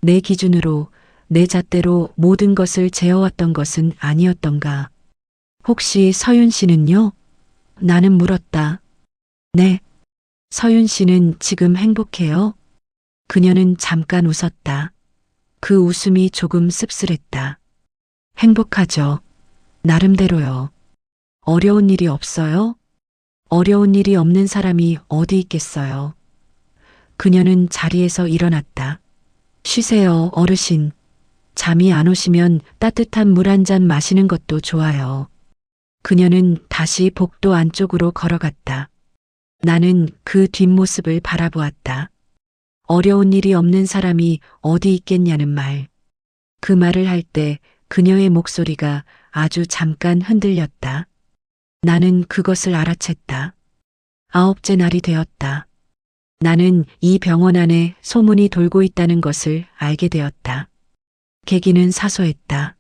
내 기준으로, 내 잣대로 모든 것을 재어왔던 것은 아니었던가. 혹시 서윤 씨는요? 나는 물었다. 네. 서윤 씨는 지금 행복해요? 그녀는 잠깐 웃었다. 그 웃음이 조금 씁쓸했다. 행복하죠. 나름대로요. 어려운 일이 없어요? 어려운 일이 없는 사람이 어디 있겠어요. 그녀는 자리에서 일어났다. 쉬세요, 어르신. 잠이 안 오시면 따뜻한 물 한 잔 마시는 것도 좋아요. 그녀는 다시 복도 안쪽으로 걸어갔다. 나는 그 뒷모습을 바라보았다. 어려운 일이 없는 사람이 어디 있겠냐는 말. 그 말을 할 때 그녀의 목소리가 아주 잠깐 흔들렸다. 나는 그것을 알아챘다. 9째 날이 되었다. 나는 이 병원 안에 소문이 돌고 있다는 것을 알게 되었다. 계기는 사소했다.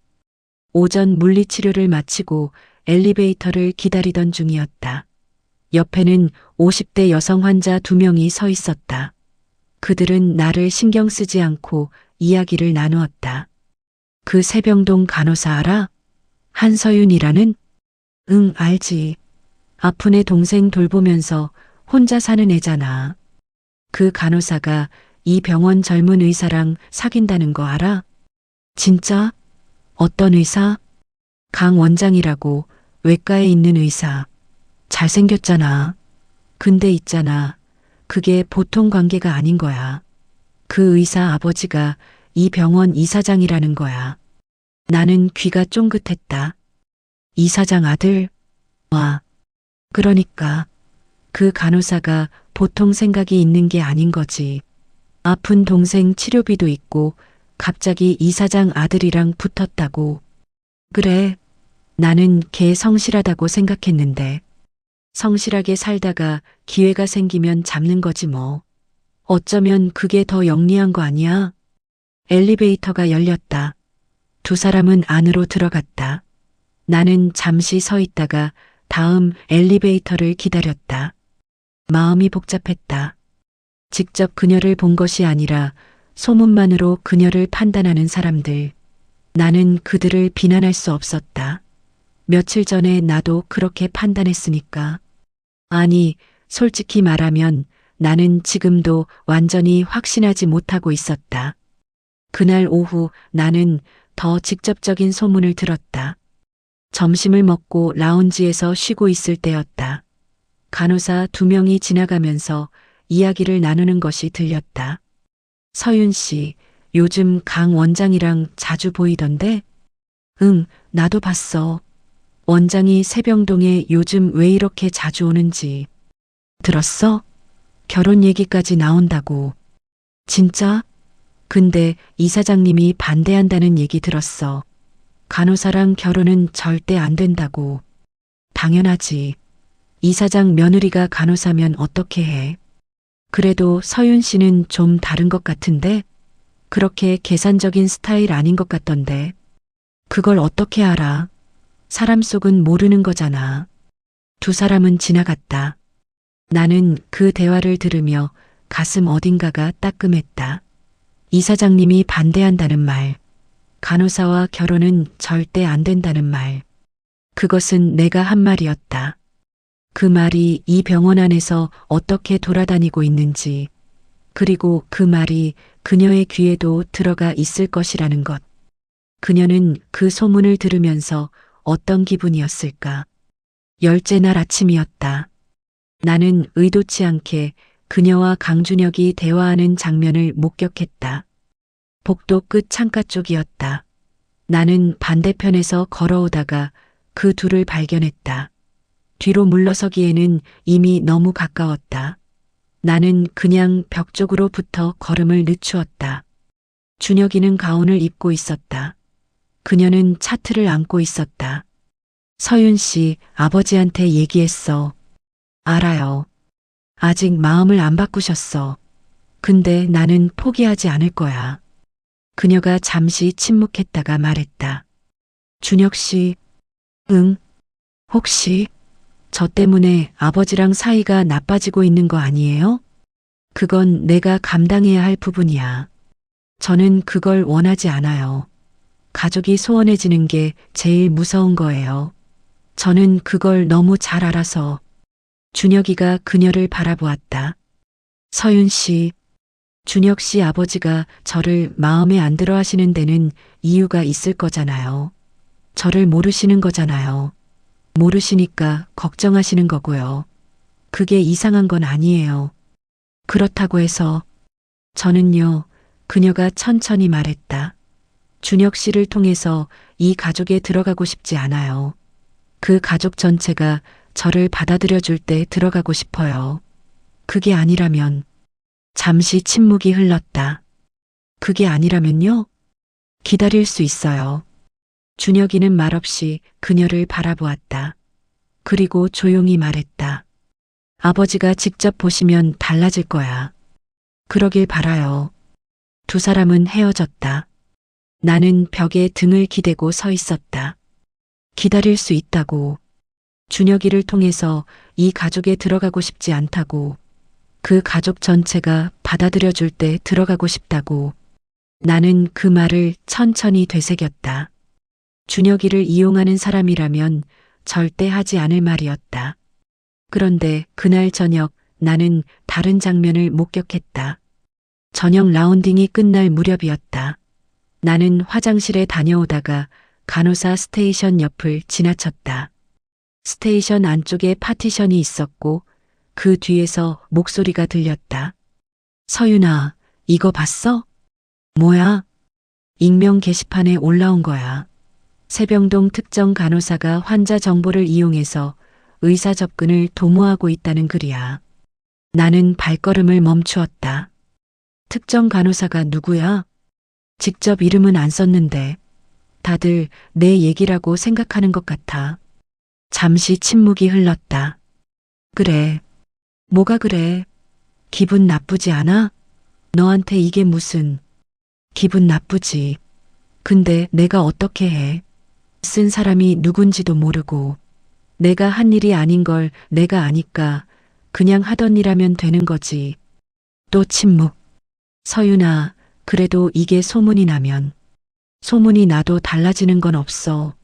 오전 물리치료를 마치고 엘리베이터를 기다리던 중이었다. 옆에는 50대 여성 환자 2명이 서 있었다. 그들은 나를 신경 쓰지 않고 이야기를 나누었다. 그 세병동 간호사 알아? 한서윤이라는? 응, 알지. 아픈 애 동생 돌보면서 혼자 사는 애잖아. 그 간호사가 이 병원 젊은 의사랑 사귄다는 거 알아? 진짜? 어떤 의사? 강 원장이라고, 외과에 있는 의사. 잘생겼잖아. 근데 있잖아. 그게 보통 관계가 아닌 거야. 그 의사 아버지가 이 병원 이사장이라는 거야. 나는 귀가 쫑긋했다. 이사장 아들? 와. 그러니까 그 간호사가 보통 생각이 있는 게 아닌 거지. 아픈 동생 치료비도 있고 갑자기 이사장 아들이랑 붙었다고. 그래. 나는 걔 성실하다고 생각했는데. 성실하게 살다가 기회가 생기면 잡는 거지 뭐. 어쩌면 그게 더 영리한 거 아니야? 엘리베이터가 열렸다. 2사람은 안으로 들어갔다. 나는 잠시 서 있다가 다음 엘리베이터를 기다렸다. 마음이 복잡했다. 직접 그녀를 본 것이 아니라 소문만으로 그녀를 판단하는 사람들. 나는 그들을 비난할 수 없었다. 며칠 전에 나도 그렇게 판단했으니까. 아니, 솔직히 말하면 나는 지금도 완전히 확신하지 못하고 있었다. 그날 오후 나는 더 직접적인 소문을 들었다. 점심을 먹고 라운지에서 쉬고 있을 때였다. 간호사 2명이 지나가면서 이야기를 나누는 것이 들렸다. 서윤 씨, 요즘 강 원장이랑 자주 보이던데? 응, 나도 봤어. 원장이 세병동에 요즘 왜 이렇게 자주 오는지. 들었어? 결혼 얘기까지 나온다고. 진짜? 근데 이사장님이 반대한다는 얘기 들었어. 간호사랑 결혼은 절대 안 된다고. 당연하지. 이사장 며느리가 간호사면 어떻게 해? 그래도 서윤 씨는 좀 다른 것 같은데? 그렇게 계산적인 스타일 아닌 것 같던데. 그걸 어떻게 알아? 사람 속은 모르는 거잖아. 2사람은 지나갔다. 나는 그 대화를 들으며 가슴 어딘가가 따끔했다. 이사장님이 반대한다는 말. 간호사와 결혼은 절대 안 된다는 말. 그것은 내가 한 말이었다. 그 말이 이 병원 안에서 어떻게 돌아다니고 있는지, 그리고 그 말이 그녀의 귀에도 들어가 있을 것이라는 것. 그녀는 그 소문을 들으면서 어떤 기분이었을까? 10째 날 아침이었다. 나는 의도치 않게 그녀와 강준혁이 대화하는 장면을 목격했다. 복도 끝 창가 쪽이었다. 나는 반대편에서 걸어오다가 그 둘을 발견했다. 뒤로 물러서기에는 이미 너무 가까웠다. 나는 그냥 벽 쪽으로 붙어 걸음을 늦추었다. 준혁이는 가운을 입고 있었다. 그녀는 차트를 안고 있었다. 서윤 씨, 아버지한테 얘기했어. 알아요. 아직 마음을 안 바꾸셨어. 근데 나는 포기하지 않을 거야. 그녀가 잠시 침묵했다가 말했다. 준혁 씨, 응? 혹시 저 때문에 아버지랑 사이가 나빠지고 있는 거 아니에요? 그건 내가 감당해야 할 부분이야. 저는 그걸 원하지 않아요. 가족이 소원해지는 게 제일 무서운 거예요. 저는 그걸 너무 잘 알아서. 준혁이가 그녀를 바라보았다. 서윤 씨, 준혁 씨 아버지가 저를 마음에 안 들어 하시는 데는 이유가 있을 거잖아요. 저를 모르시는 거잖아요. 모르시니까 걱정하시는 거고요. 그게 이상한 건 아니에요. 그렇다고 해서 저는요, 그녀가 천천히 말했다. 준혁 씨를 통해서 이 가족에 들어가고 싶지 않아요. 그 가족 전체가 저를 받아들여 줄 때 들어가고 싶어요. 그게 아니라면. 잠시 침묵이 흘렀다. 그게 아니라면요? 기다릴 수 있어요. 준혁이는 말없이 그녀를 바라보았다. 그리고 조용히 말했다. 아버지가 직접 보시면 달라질 거야. 그러길 바라요. 두 사람은 헤어졌다. 나는 벽에 등을 기대고 서 있었다. 기다릴 수 있다고. 준혁이를 통해서 이 가족에 들어가고 싶지 않다고. 그 가족 전체가 받아들여 줄 때 들어가고 싶다고. 나는 그 말을 천천히 되새겼다. 준혁이를 이용하는 사람이라면 절대 하지 않을 말이었다. 그런데 그날 저녁 나는 다른 장면을 목격했다. 저녁 라운딩이 끝날 무렵이었다. 나는 화장실에 다녀오다가 간호사 스테이션 옆을 지나쳤다. 스테이션 안쪽에 파티션이 있었고 그 뒤에서 목소리가 들렸다. 서윤아, 이거 봤어? 뭐야? 익명 게시판에 올라온 거야. 세병동 특정 간호사가 환자 정보를 이용해서 의사 접근을 도모하고 있다는 글이야. 나는 발걸음을 멈추었다. 특정 간호사가 누구야? 직접 이름은 안 썼는데 다들 내 얘기라고 생각하는 것 같아. 잠시 침묵이 흘렀다. 그래. 뭐가 그래? 기분 나쁘지 않아? 너한테 이게 무슨... 기분 나쁘지. 근데 내가 어떻게 해? 쓴 사람이 누군지도 모르고 내가 한 일이 아닌 걸 내가 아니까 그냥 하던 일하면 되는 거지. 또 침묵. 서윤아, 그래도 이게 소문이 나면 소문이 나도 달라지는 건 없어.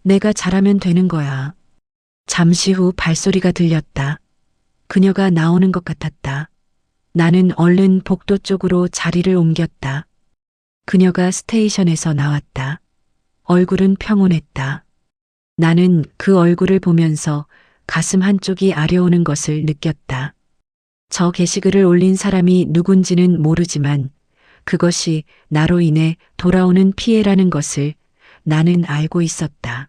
내가 잘하면 되는 거야. 잠시 후 발소리가 들렸다. 그녀가 나오는 것 같았다. 나는 얼른 복도 쪽으로 자리를 옮겼다. 그녀가 스테이션에서 나왔다. 얼굴은 평온했다. 나는 그 얼굴을 보면서 가슴 한쪽이 아려오는 것을 느꼈다. 저 게시글을 올린 사람이 누군지는 모르지만 그것이 나로 인해 돌아오는 피해라는 것을 나는 알고 있었다.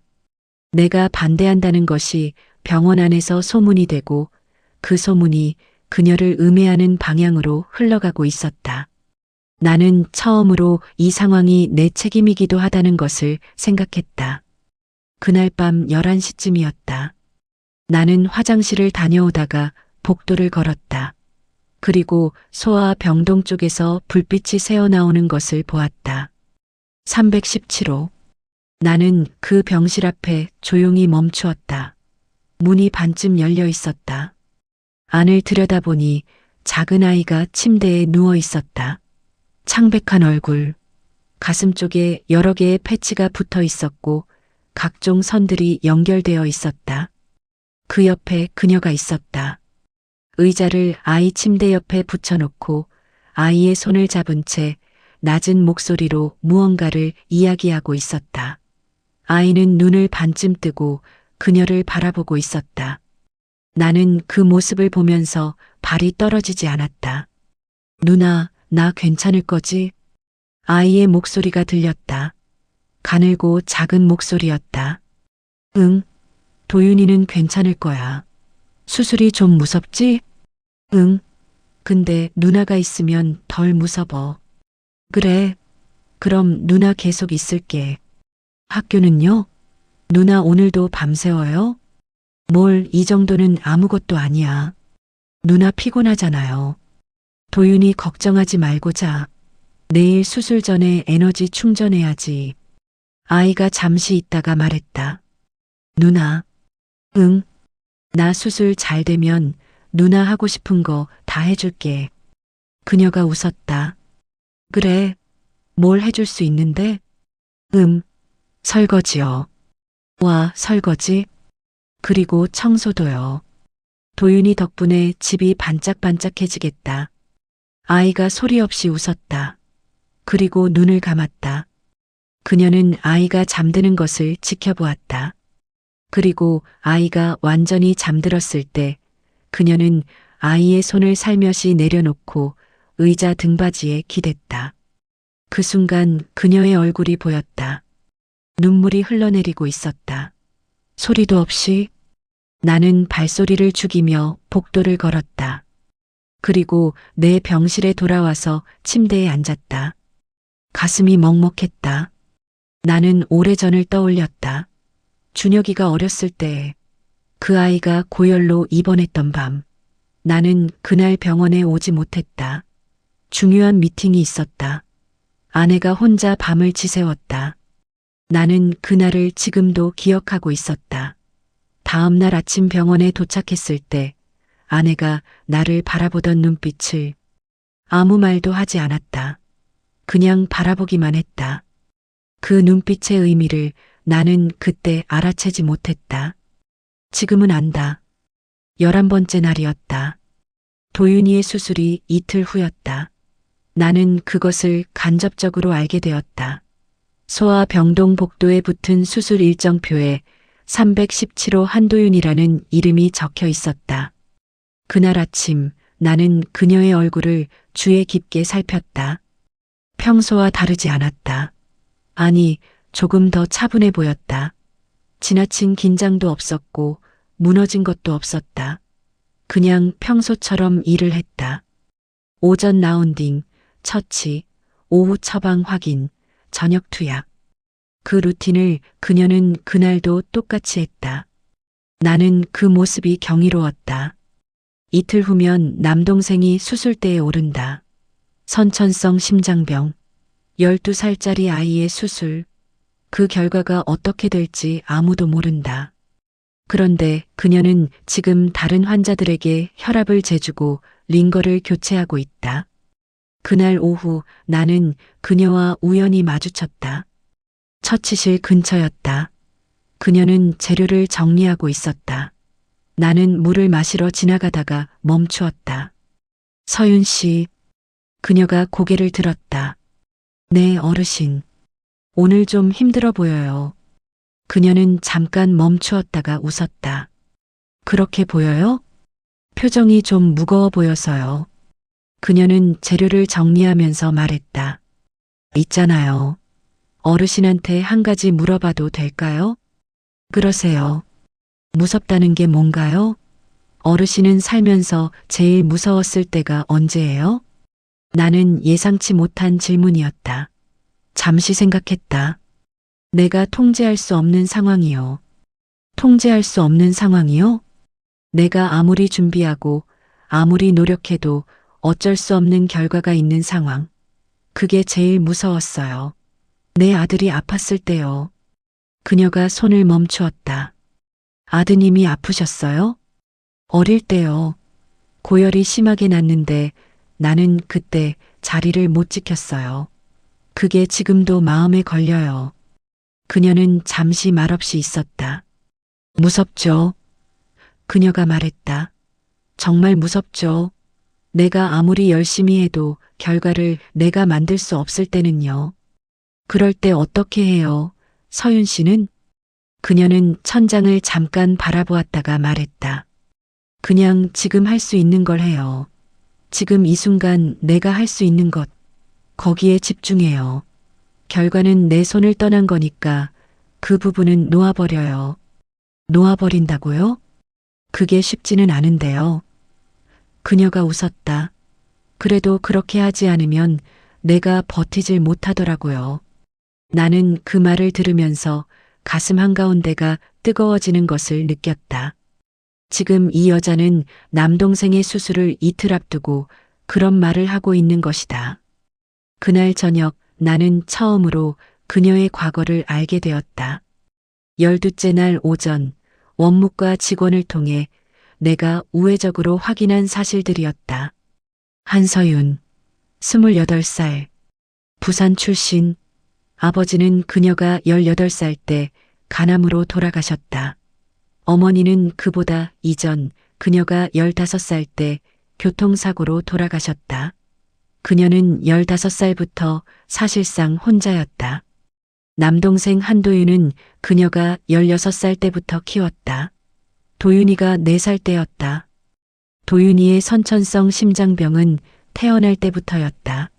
내가 반대한다는 것이 병원 안에서 소문이 되고 그 소문이 그녀를 음해하는 방향으로 흘러가고 있었다. 나는 처음으로 이 상황이 내 책임이기도 하다는 것을 생각했다. 그날 밤 11시쯤이었다. 나는 화장실을 다녀오다가 복도를 걸었다. 그리고 소아 병동 쪽에서 불빛이 새어나오는 것을 보았다. 317호. 나는 그 병실 앞에 조용히 멈추었다. 문이 반쯤 열려 있었다. 안을 들여다보니 작은 아이가 침대에 누워 있었다. 창백한 얼굴, 가슴 쪽에 여러 개의 패치가 붙어 있었고 각종 선들이 연결되어 있었다. 그 옆에 그녀가 있었다. 의자를 아이 침대 옆에 붙여놓고 아이의 손을 잡은 채 낮은 목소리로 무언가를 이야기하고 있었다. 아이는 눈을 반쯤 뜨고 그녀를 바라보고 있었다. 나는 그 모습을 보면서 발이 떨어지지 않았다. 누나, 나 괜찮을 거지? 아이의 목소리가 들렸다. 가늘고 작은 목소리였다. 응, 도윤이는 괜찮을 거야. 수술이 좀 무섭지? 응, 근데 누나가 있으면 덜 무서워. 그래, 그럼 누나 계속 있을게. 학교는요? 누나 오늘도 밤새워요? 뭘 이 정도는 아무것도 아니야. 누나 피곤하잖아요. 도윤이 걱정하지 말고 자. 내일 수술 전에 에너지 충전해야지. 아이가 잠시 있다가 말했다. 누나. 응. 나 수술 잘 되면 누나 하고 싶은 거 다 해줄게. 그녀가 웃었다. 그래. 뭘 해줄 수 있는데? 설거지요. 와, 설거지? 그리고 청소도요. 도윤이 덕분에 집이 반짝반짝해지겠다. 아이가 소리 없이 웃었다. 그리고 눈을 감았다. 그녀는 아이가 잠드는 것을 지켜보았다. 그리고 아이가 완전히 잠들었을 때 그녀는 아이의 손을 살며시 내려놓고 의자 등받이에 기댔다. 그 순간 그녀의 얼굴이 보였다. 눈물이 흘러내리고 있었다. 소리도 없이 나는 발소리를 죽이며 복도를 걸었다. 그리고 내 병실에 돌아와서 침대에 앉았다. 가슴이 먹먹했다. 나는 오래전을 떠올렸다. 준혁이가 어렸을 때 그 아이가 고열로 입원했던 밤. 나는 그날 병원에 오지 못했다. 중요한 미팅이 있었다. 아내가 혼자 밤을 지새웠다. 나는 그날을 지금도 기억하고 있었다. 다음 날 아침 병원에 도착했을 때 아내가 나를 바라보던 눈빛을 아무 말도 하지 않았다. 그냥 바라보기만 했다. 그 눈빛의 의미를 나는 그때 알아채지 못했다. 지금은 안다. 11번째 날이었다. 도윤이의 수술이 이틀 후였다. 나는 그것을 간접적으로 알게 되었다. 소아병동 복도에 붙은 수술 일정표에 317호 한도윤이라는 이름이 적혀 있었다. 그날 아침 나는 그녀의 얼굴을 주의 깊게 살폈다. 평소와 다르지 않았다. 아니, 조금 더 차분해 보였다. 지나친 긴장도 없었고 무너진 것도 없었다. 그냥 평소처럼 일을 했다. 오전 라운딩, 처치, 오후 처방 확인, 저녁 투약. 그 루틴을 그녀는 그날도 똑같이 했다. 나는 그 모습이 경이로웠다. 이틀 후면 남동생이 수술대에 오른다. 선천성 심장병, 12살짜리 아이의 수술. 그 결과가 어떻게 될지 아무도 모른다. 그런데 그녀는 지금 다른 환자들에게 혈압을 재주고 링거를 교체하고 있다. 그날 오후 나는 그녀와 우연히 마주쳤다. 처치실 근처였다. 그녀는 재료를 정리하고 있었다. 나는 물을 마시러 지나가다가 멈추었다. 서윤 씨. 그녀가 고개를 들었다. 네, 어르신. 오늘 좀 힘들어 보여요. 그녀는 잠깐 멈추었다가 웃었다. 그렇게 보여요? 표정이 좀 무거워 보여서요. 그녀는 재료를 정리하면서 말했다. 있잖아요. 어르신한테 한 가지 물어봐도 될까요? 그러세요. 무섭다는 게 뭔가요? 어르신은 살면서 제일 무서웠을 때가 언제예요? 나는 예상치 못한 질문이었다. 잠시 생각했다. 내가 통제할 수 없는 상황이요. 통제할 수 없는 상황이요? 내가 아무리 준비하고 아무리 노력해도 어쩔 수 없는 결과가 있는 상황. 그게 제일 무서웠어요. 내 아들이 아팠을 때요. 그녀가 손을 멈추었다. 아드님이 아프셨어요? 어릴 때요. 고열이 심하게 났는데 나는 그때 자리를 못 지켰어요. 그게 지금도 마음에 걸려요. 그녀는 잠시 말없이 있었다. 무섭죠? 그녀가 말했다. 정말 무섭죠? 내가 아무리 열심히 해도 결과를 내가 만들 수 없을 때는요. 그럴 때 어떻게 해요? 서윤 씨는? 그녀는 천장을 잠깐 바라보았다가 말했다. 그냥 지금 할 수 있는 걸 해요. 지금 이 순간 내가 할 수 있는 것. 거기에 집중해요. 결과는 내 손을 떠난 거니까 그 부분은 놓아버려요. 놓아버린다고요? 그게 쉽지는 않은데요. 그녀가 웃었다. 그래도 그렇게 하지 않으면 내가 버티질 못하더라고요. 나는 그 말을 들으면서 가슴 한가운데가 뜨거워지는 것을 느꼈다. 지금 이 여자는 남동생의 수술을 이틀 앞두고 그런 말을 하고 있는 것이다. 그날 저녁 나는 처음으로 그녀의 과거를 알게 되었다. 12째 날 오전 원무과 직원을 통해 내가 우회적으로 확인한 사실들이었다. 한서윤, 28살, 부산 출신. 아버지는 그녀가 18살 때 간암으로 돌아가셨다. 어머니는 그보다 이전 그녀가 15살 때 교통사고로 돌아가셨다. 그녀는 15살부터 사실상 혼자였다. 남동생 한도윤은 그녀가 16살 때부터 키웠다. 도윤이가 4살 때였다. 도윤이의 선천성 심장병은 태어날 때부터였다.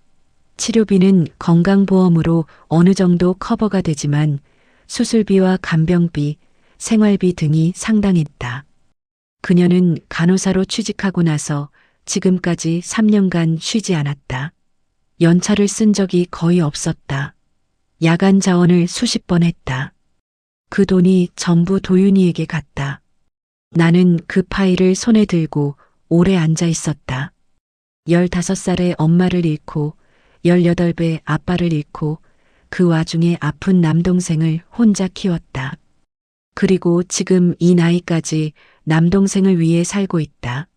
치료비는 건강보험으로 어느 정도 커버가 되지만 수술비와 간병비, 생활비 등이 상당했다. 그녀는 간호사로 취직하고 나서 지금까지 3년간 쉬지 않았다. 연차를 쓴 적이 거의 없었다. 야간 자원을 수십 번 했다. 그 돈이 전부 도윤이에게 갔다. 나는 그 파일을 손에 들고 오래 앉아 있었다. 15살에 엄마를 잃고 18배 아빠를 잃고 그 와중에 아픈 남동생을 혼자 키웠다. 그리고 지금 이 나이까지 남동생을 위해 살고 있다.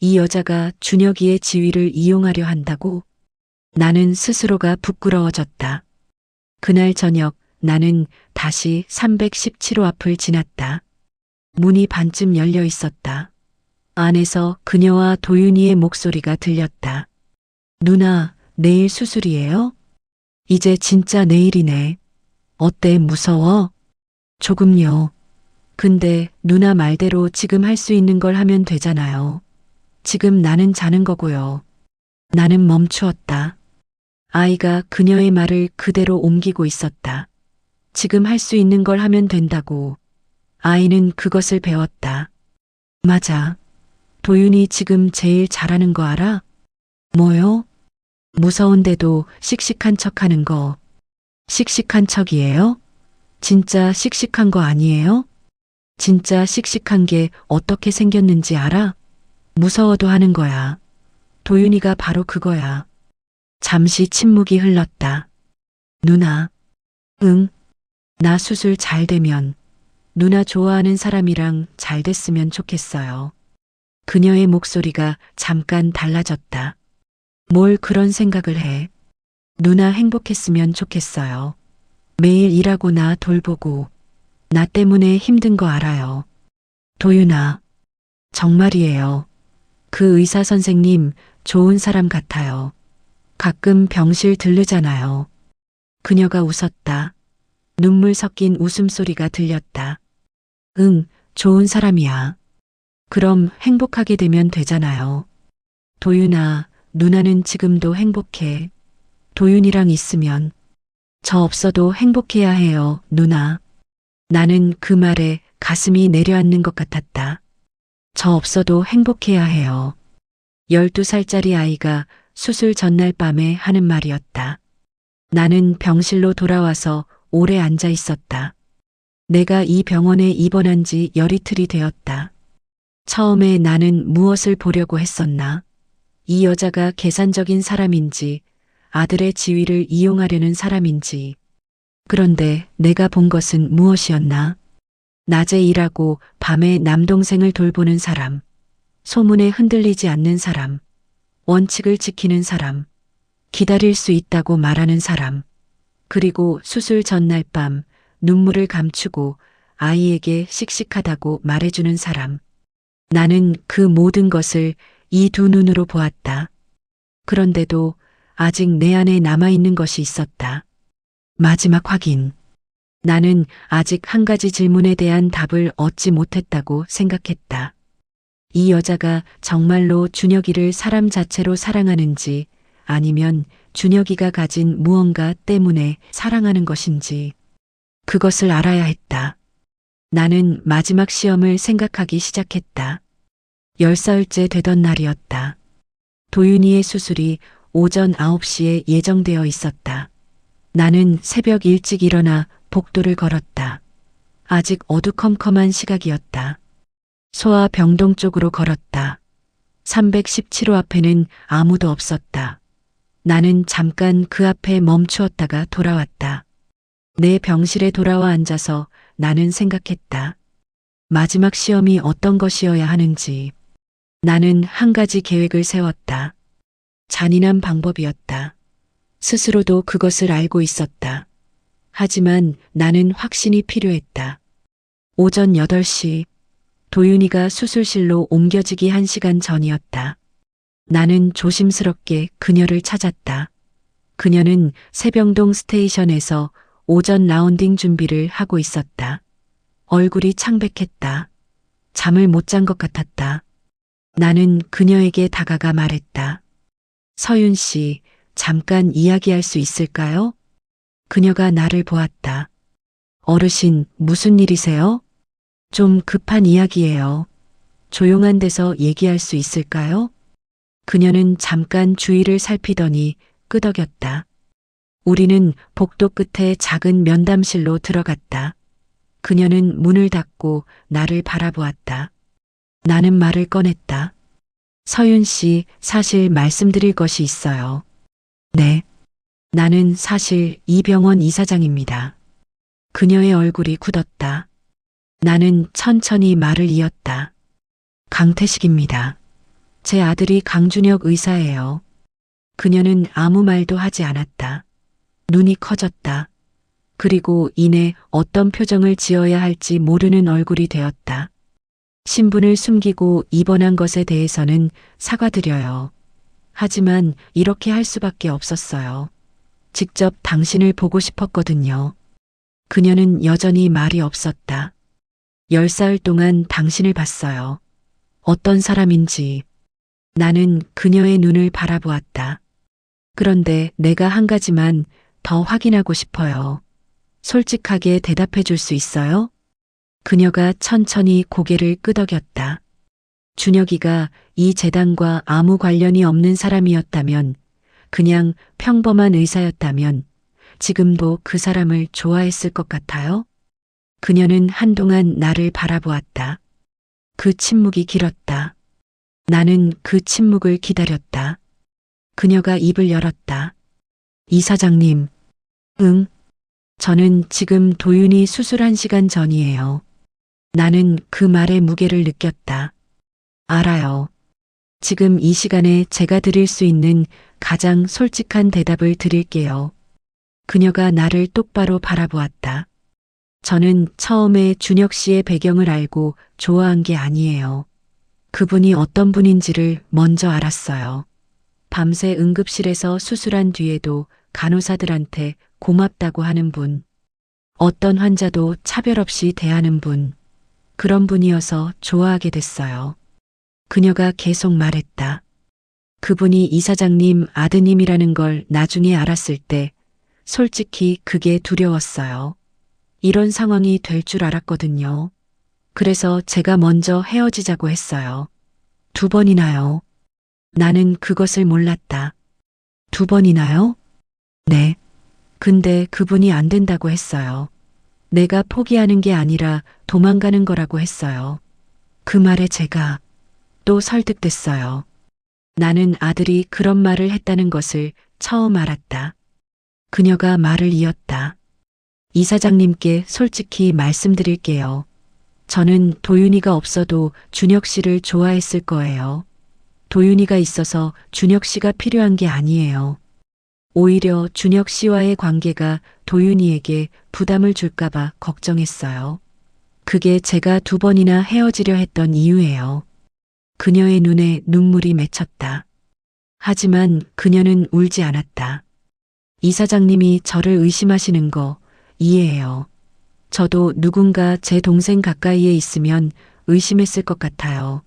이 여자가 준혁이의 지위를 이용하려 한다고? 나는 스스로가 부끄러워졌다. 그날 저녁 나는 다시 317호 앞을 지났다. 문이 반쯤 열려 있었다. 안에서 그녀와 도윤이의 목소리가 들렸다. 누나, 내일 수술이에요? 이제 진짜 내일이네. 어때, 무서워? 조금요. 근데 누나 말대로 지금 할 수 있는 걸 하면 되잖아요. 지금 나는 자는 거고요. 나는 멈추었다. 아이가 그녀의 말을 그대로 옮기고 있었다. 지금 할 수 있는 걸 하면 된다고. 아이는 그것을 배웠다. 맞아. 도윤이 지금 제일 잘하는 거 알아? 뭐요? 무서운데도 씩씩한 척 하는 거. 씩씩한 척이에요? 진짜 씩씩한 거 아니에요? 진짜 씩씩한 게 어떻게 생겼는지 알아? 무서워도 하는 거야. 도윤이가 바로 그거야. 잠시 침묵이 흘렀다. 누나. 응. 나 수술 잘 되면 누나 좋아하는 사람이랑 잘 됐으면 좋겠어요. 그녀의 목소리가 잠깐 달라졌다. 뭘 그런 생각을 해. 누나 행복했으면 좋겠어요. 매일 일하고 나 돌보고 나 때문에 힘든 거 알아요. 도윤아. 정말이에요. 그 의사 선생님 좋은 사람 같아요. 가끔 병실 들르잖아요. 그녀가 웃었다. 눈물 섞인 웃음소리가 들렸다. 응, 좋은 사람이야. 그럼 행복하게 되면 되잖아요. 도윤아, 누나는 지금도 행복해. 도윤이랑 있으면. 저 없어도 행복해야 해요, 누나. 나는 그 말에 가슴이 내려앉는 것 같았다. 저 없어도 행복해야 해요. 12살짜리 아이가 수술 전날 밤에 하는 말이었다. 나는 병실로 돌아와서 오래 앉아 있었다. 내가 이 병원에 입원한 지 열이틀이 되었다. 처음에 나는 무엇을 보려고 했었나? 이 여자가 계산적인 사람인지, 아들의 지위를 이용하려는 사람인지. 그런데 내가 본 것은 무엇이었나? 낮에 일하고 밤에 남동생을 돌보는 사람, 소문에 흔들리지 않는 사람, 원칙을 지키는 사람, 기다릴 수 있다고 말하는 사람, 그리고 수술 전날 밤 눈물을 감추고 아이에게 씩씩하다고 말해주는 사람. 나는 그 모든 것을 이 두 눈으로 보았다. 그런데도 아직 내 안에 남아있는 것이 있었다. 마지막 확인. 나는 아직 한 가지 질문에 대한 답을 얻지 못했다고 생각했다. 이 여자가 정말로 준혁이를 사람 자체로 사랑하는지 아니면 준혁이가 가진 무언가 때문에 사랑하는 것인지 그것을 알아야 했다. 나는 마지막 시험을 생각하기 시작했다. 10사흘째 되던 날이었다. 도윤이의 수술이 오전 9시에 예정되어 있었다. 나는 새벽 일찍 일어나 복도를 걸었다. 아직 어두컴컴한 시각이었다. 소아병동 쪽으로 걸었다. 317호 앞에는 아무도 없었다. 나는 잠깐 그 앞에 멈추었다가 돌아왔다. 내 병실에 돌아와 앉아서 나는 생각했다. 마지막 시험이 어떤 것이어야 하는지. 나는 한 가지 계획을 세웠다. 잔인한 방법이었다. 스스로도 그것을 알고 있었다. 하지만 나는 확신이 필요했다. 오전 8시, 도윤이가 수술실로 옮겨지기 1시간 전이었다. 나는 조심스럽게 그녀를 찾았다. 그녀는 세병동 스테이션에서 오전 라운딩 준비를 하고 있었다. 얼굴이 창백했다. 잠을 못 잔 것 같았다. 나는 그녀에게 다가가 말했다. 서윤 씨, 잠깐 이야기할 수 있을까요? 그녀가 나를 보았다. 어르신, 무슨 일이세요? 좀 급한 이야기예요. 조용한 데서 얘기할 수 있을까요? 그녀는 잠깐 주위를 살피더니 끄덕였다. 우리는 복도 끝에 작은 면담실로 들어갔다. 그녀는 문을 닫고 나를 바라보았다. 나는 말을 꺼냈다. 서윤 씨, 사실 말씀드릴 것이 있어요. 네. 나는 사실 이 병원 이사장입니다. 그녀의 얼굴이 굳었다. 나는 천천히 말을 이었다. 강태식입니다. 제 아들이 강준혁 의사예요. 그녀는 아무 말도 하지 않았다. 눈이 커졌다. 그리고 이내 어떤 표정을 지어야 할지 모르는 얼굴이 되었다. 신분을 숨기고 입원한 것에 대해서는 사과드려요. 하지만 이렇게 할 수밖에 없었어요. 직접 당신을 보고 싶었거든요. 그녀는 여전히 말이 없었다. 10살 동안 당신을 봤어요. 어떤 사람인지. 나는 그녀의 눈을 바라보았다. 그런데 내가 한 가지만 더 확인하고 싶어요. 솔직하게 대답해 줄 수 있어요? 그녀가 천천히 고개를 끄덕였다. 준혁이가 이 재단과 아무 관련이 없는 사람이었다면, 그냥 평범한 의사였다면, 지금도 그 사람을 좋아했을 것 같아요? 그녀는 한동안 나를 바라보았다. 그 침묵이 길었다. 나는 그 침묵을 기다렸다. 그녀가 입을 열었다. 이사장님. 응. 저는 지금 도윤이 수술한 시간 전이에요. 나는 그 말의 무게를 느꼈다. 알아요. 지금 이 시간에 제가 드릴 수 있는 가장 솔직한 대답을 드릴게요. 그녀가 나를 똑바로 바라보았다. 저는 처음에 준혁 씨의 배경을 알고 좋아한 게 아니에요. 그분이 어떤 분인지를 먼저 알았어요. 밤새 응급실에서 수술한 뒤에도 간호사들한테 고맙다고 하는 분. 어떤 환자도 차별 없이 대하는 분. 그런 분이어서 좋아하게 됐어요. 그녀가 계속 말했다. 그분이 이사장님 아드님이라는 걸 나중에 알았을 때 솔직히 그게 두려웠어요. 이런 상황이 될 줄 알았거든요. 그래서 제가 먼저 헤어지자고 했어요. 2번이나요. 나는 그것을 몰랐다. 2번이나요? 네. 근데 그분이 안 된다고 했어요. 내가 포기하는 게 아니라 도망가는 거라고 했어요. 그 말에 제가 또 설득됐어요. 나는 아들이 그런 말을 했다는 것을 처음 알았다. 그녀가 말을 이었다. 이사장님께 솔직히 말씀드릴게요. 저는 도윤이가 없어도 준혁 씨를 좋아했을 거예요. 도윤이가 있어서 준혁 씨가 필요한 게 아니에요. 오히려 준혁 씨와의 관계가 도윤이에게 부담을 줄까봐 걱정했어요. 그게 제가 2번이나 헤어지려 했던 이유예요. 그녀의 눈에 눈물이 맺혔다. 하지만 그녀는 울지 않았다. 이사장님이 저를 의심하시는 거 이해해요. 저도 누군가 제 동생 가까이에 있으면 의심했을 것 같아요.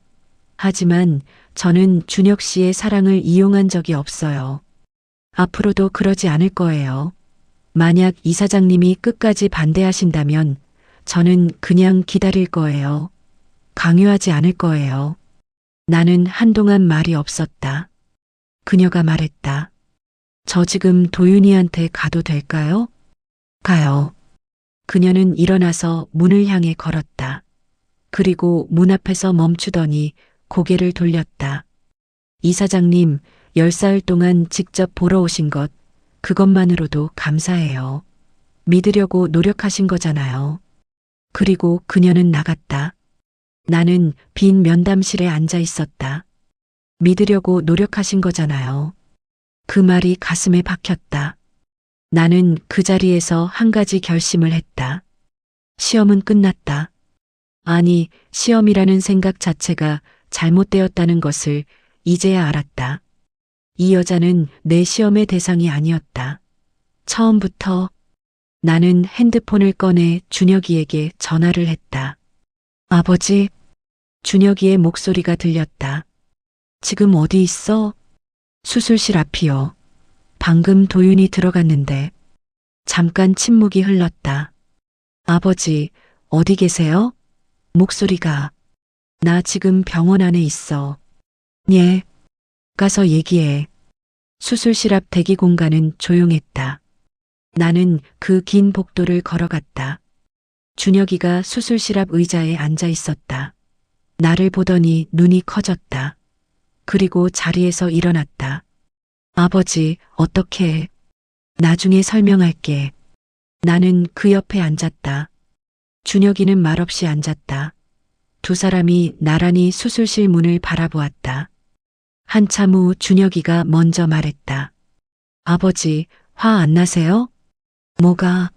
하지만 저는 준혁 씨의 사랑을 이용한 적이 없어요. 앞으로도 그러지 않을 거예요. 만약 이사장님이 끝까지 반대하신다면 저는 그냥 기다릴 거예요. 강요하지 않을 거예요. 나는 한동안 말이 없었다. 그녀가 말했다. 저 지금 도윤이한테 가도 될까요? 가요. 그녀는 일어나서 문을 향해 걸었다. 그리고 문 앞에서 멈추더니 고개를 돌렸다. 이사장님, 10살 동안 직접 보러 오신 것, 그것만으로도 감사해요. 믿으려고 노력하신 거잖아요. 그리고 그녀는 나갔다. 나는 빈 면담실에 앉아 있었다. 믿으려고 노력하신 거잖아요. 그 말이 가슴에 박혔다. 나는 그 자리에서 한 가지 결심을 했다. 시험은 끝났다. 아니, 시험이라는 생각 자체가 잘못되었다는 것을 이제야 알았다. 이 여자는 내 시험의 대상이 아니었다. 처음부터 나는 핸드폰을 꺼내 준혁이에게 전화를 했다. 아버지, 준혁이의 목소리가 들렸다. 지금 어디 있어? 수술실 앞이요. 방금 도윤이 들어갔는데. 잠깐 침묵이 흘렀다. 아버지, 어디 계세요? 목소리가. 나 지금 병원 안에 있어. 예. 가서 얘기해. 수술실 앞 대기 공간은 조용했다. 나는 그 긴 복도를 걸어갔다. 준혁이가 수술실 앞 의자에 앉아 있었다. 나를 보더니 눈이 커졌다. 그리고 자리에서 일어났다. 아버지, 어떻게? 나중에 설명할게. 나는 그 옆에 앉았다. 준혁이는 말없이 앉았다. 두 사람이 나란히 수술실 문을 바라보았다. 한참 후 준혁이가 먼저 말했다. 아버지, 화 안 나세요? 뭐가?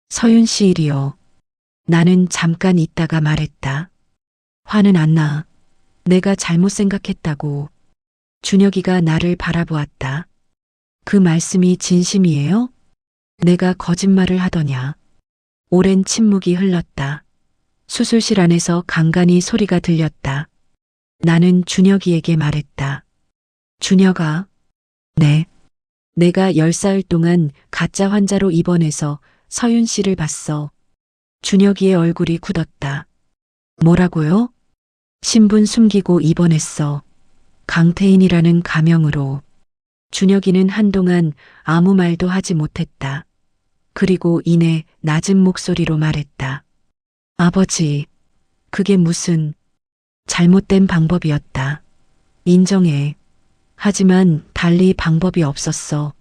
서윤 씨 일이요. 나는 잠깐 있다가 말했다. 화는 안 나. 내가 잘못 생각했다고. 준혁이가 나를 바라보았다. 그 말씀이 진심이에요? 내가 거짓말을 하더냐. 오랜 침묵이 흘렀다. 수술실 안에서 간간히 소리가 들렸다. 나는 준혁이에게 말했다. 준혁아. 네. 내가 10사흘 동안 가짜 환자로 입원해서 서윤 씨를 봤어. 준혁이의 얼굴이 굳었다. 뭐라고요? 신분 숨기고 입원했어. 강태인이라는 가명으로. 준혁이는 한동안 아무 말도 하지 못했다. 그리고 이내 낮은 목소리로 말했다. 아버지, 그게 무슨 잘못된 방법이었다. 인정해. 하지만 달리 방법이 없었어.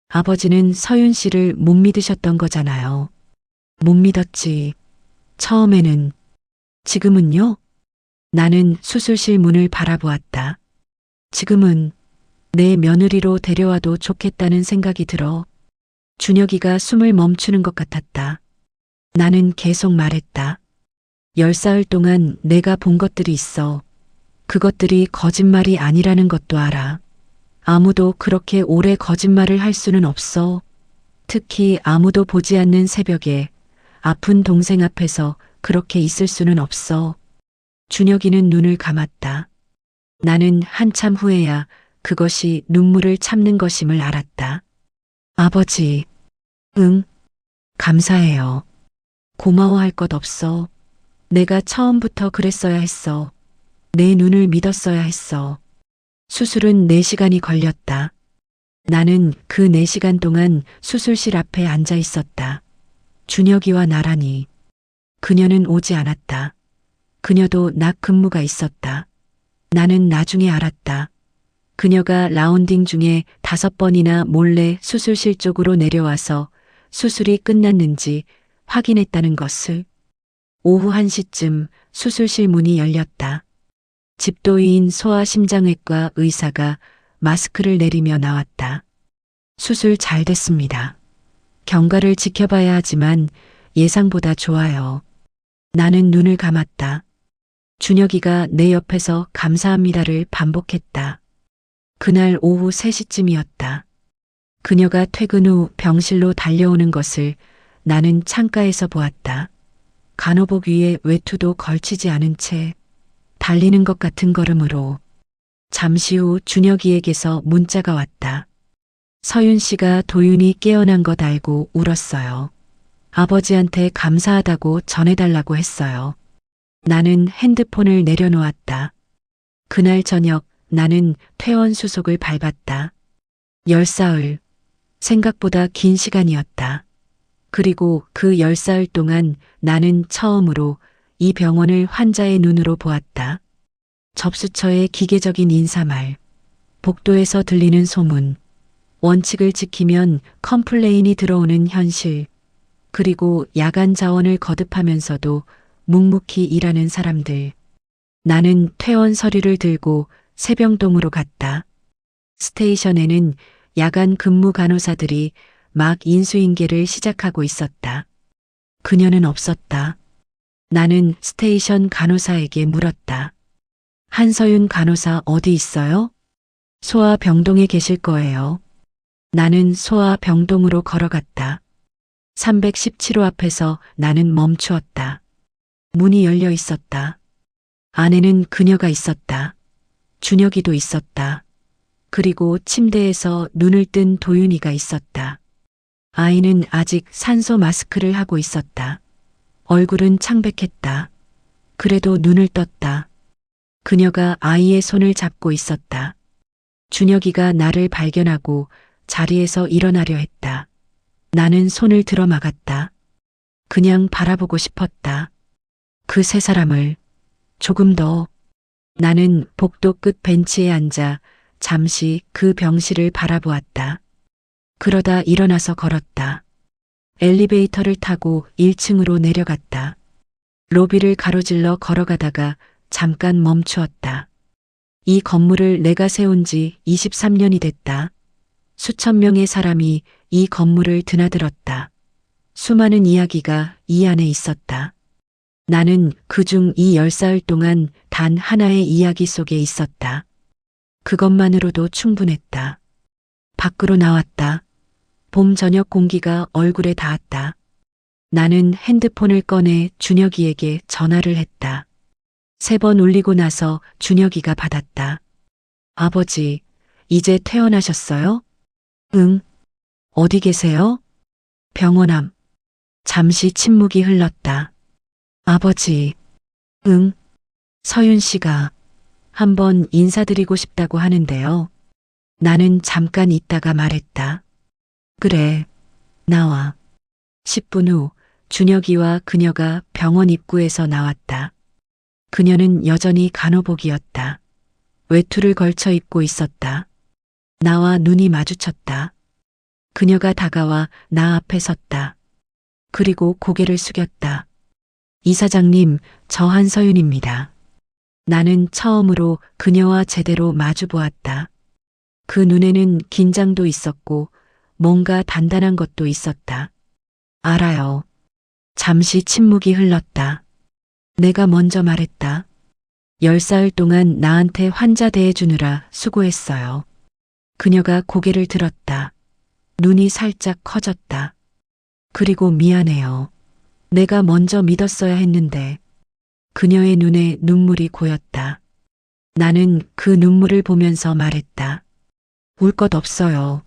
아버지는 서윤 씨를 못 믿으셨던 거잖아요. 못 믿었지. 처음에는. 지금은요? 나는 수술실 문을 바라보았다. 지금은 내 며느리로 데려와도 좋겠다는 생각이 들어. 준혁이가 숨을 멈추는 것 같았다. 나는 계속 말했다. 10사흘 동안 내가 본 것들이 있어. 그것들이 거짓말이 아니라는 것도 알아. 아무도 그렇게 오래 거짓말을 할 수는 없어. 특히 아무도 보지 않는 새벽에 아픈 동생 앞에서 그렇게 있을 수는 없어. 준혁이는 눈을 감았다. 나는 한참 후에야 그것이 눈물을 참는 것임을 알았다. 아버지, 응, 감사해요. 고마워할 것 없어. 내가 처음부터 그랬어야 했어. 내 눈을 믿었어야 했어. 수술은 4시간이 걸렸다. 나는 그 4시간 동안 수술실 앞에 앉아 있었다. 준혁이와 나란히. 그녀는 오지 않았다. 그녀도 낮 근무가 있었다. 나는 나중에 알았다. 그녀가 라운딩 중에 5번이나 몰래 수술실 쪽으로 내려와서 수술이 끝났는지 확인했다는 것을. 오후 1시쯤 수술실 문이 열렸다. 집도의인 소아심장외과 의사가 마스크를 내리며 나왔다. 수술 잘 됐습니다. 경과를 지켜봐야 하지만 예상보다 좋아요. 나는 눈을 감았다. 준혁이가 내 옆에서 감사합니다를 반복했다. 그날 오후 3시쯤이었다. 그녀가 퇴근 후 병실로 달려오는 것을 나는 창가에서 보았다. 간호복 위에 외투도 걸치지 않은 채 달리는 것 같은 걸음으로. 잠시 후 준혁이에게서 문자가 왔다. 서윤 씨가 도윤이 깨어난 것 알고 울었어요. 아버지한테 감사하다고 전해달라고 했어요. 나는 핸드폰을 내려놓았다. 그날 저녁 나는 퇴원 수속을 밟았다. 10사흘. 생각보다 긴 시간이었다. 그리고 그 10사흘 동안 나는 처음으로 이 병원을 환자의 눈으로 보았다. 접수처의 기계적인 인사말, 복도에서 들리는 소문, 원칙을 지키면 컴플레인이 들어오는 현실, 그리고 야간 자원을 거듭하면서도 묵묵히 일하는 사람들. 나는 퇴원 서류를 들고 세병동으로 갔다. 스테이션에는 야간 근무 간호사들이 막 인수인계를 시작하고 있었다. 그녀는 없었다. 나는 스테이션 간호사에게 물었다. 한서윤 간호사 어디 있어요? 소아병동에 계실 거예요. 나는 소아병동으로 걸어갔다. 317호 앞에서 나는 멈추었다. 문이 열려 있었다. 안에는 그녀가 있었다. 준혁이도 있었다. 그리고 침대에서 눈을 뜬 도윤이가 있었다. 아이는 아직 산소 마스크를 하고 있었다. 얼굴은 창백했다. 그래도 눈을 떴다. 그녀가 아이의 손을 잡고 있었다. 준혁이가 나를 발견하고 자리에서 일어나려 했다. 나는 손을 들어 막았다. 그냥 바라보고 싶었다. 그 세 사람을 조금 더 나는 복도 끝 벤치에 앉아 잠시 그 병실을 바라보았다. 그러다 일어나서 걸었다. 엘리베이터를 타고 1층으로 내려갔다. 로비를 가로질러 걸어가다가 잠깐 멈추었다. 이 건물을 내가 세운 지 23년이 됐다. 수천 명의 사람이 이 건물을 드나들었다. 수많은 이야기가 이 안에 있었다. 나는 그중 이 10사흘 동안 단 하나의 이야기 속에 있었다. 그것만으로도 충분했다. 밖으로 나왔다. 봄 저녁 공기가 얼굴에 닿았다. 나는 핸드폰을 꺼내 준혁이에게 전화를 했다. 3번 울리고 나서 준혁이가 받았다. 아버지, 이제 퇴원하셨어요? 응. 어디 계세요? 병원 앞. 잠시 침묵이 흘렀다. 아버지. 응. 서윤 씨가 한번 인사드리고 싶다고 하는데요. 나는 잠깐 있다가 말했다. 그래. 나와. 10분 후 준혁이와 그녀가 병원 입구에서 나왔다. 그녀는 여전히 간호복이었다. 외투를 걸쳐 입고 있었다. 나와 눈이 마주쳤다. 그녀가 다가와 나 앞에 섰다. 그리고 고개를 숙였다. 이사장님, 저 한서윤입니다. 나는 처음으로 그녀와 제대로 마주 보았다. 그 눈에는 긴장도 있었고 뭔가 단단한 것도 있었다. 알아요. 잠시 침묵이 흘렀다. 내가 먼저 말했다. 10사흘 동안 나한테 환자 대해주느라 수고했어요. 그녀가 고개를 들었다. 눈이 살짝 커졌다. 그리고 미안해요. 내가 먼저 믿었어야 했는데. 그녀의 눈에 눈물이 고였다. 나는 그 눈물을 보면서 말했다. 울 것 없어요.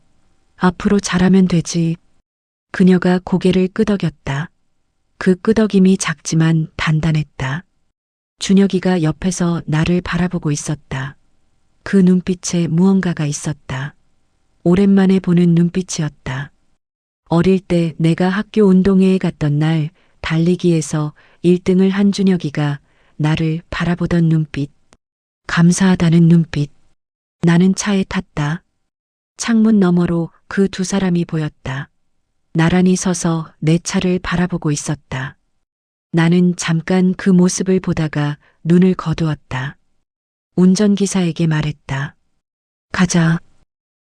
앞으로 잘하면 되지. 그녀가 고개를 끄덕였다. 그 끄덕임이 작지만 단단했다. 준혁이가 옆에서 나를 바라보고 있었다. 그 눈빛에 무언가가 있었다. 오랜만에 보는 눈빛이었다. 어릴 때 내가 학교 운동회에 갔던 날 달리기에서 1등을 한 준혁이가 나를 바라보던 눈빛. 감사하다는 눈빛. 나는 차에 탔다. 창문 너머로 그 2사람이 보였다. 나란히 서서 내 차를 바라보고 있었다. 나는 잠깐 그 모습을 보다가 눈을 거두었다. 운전기사에게 말했다. 가자.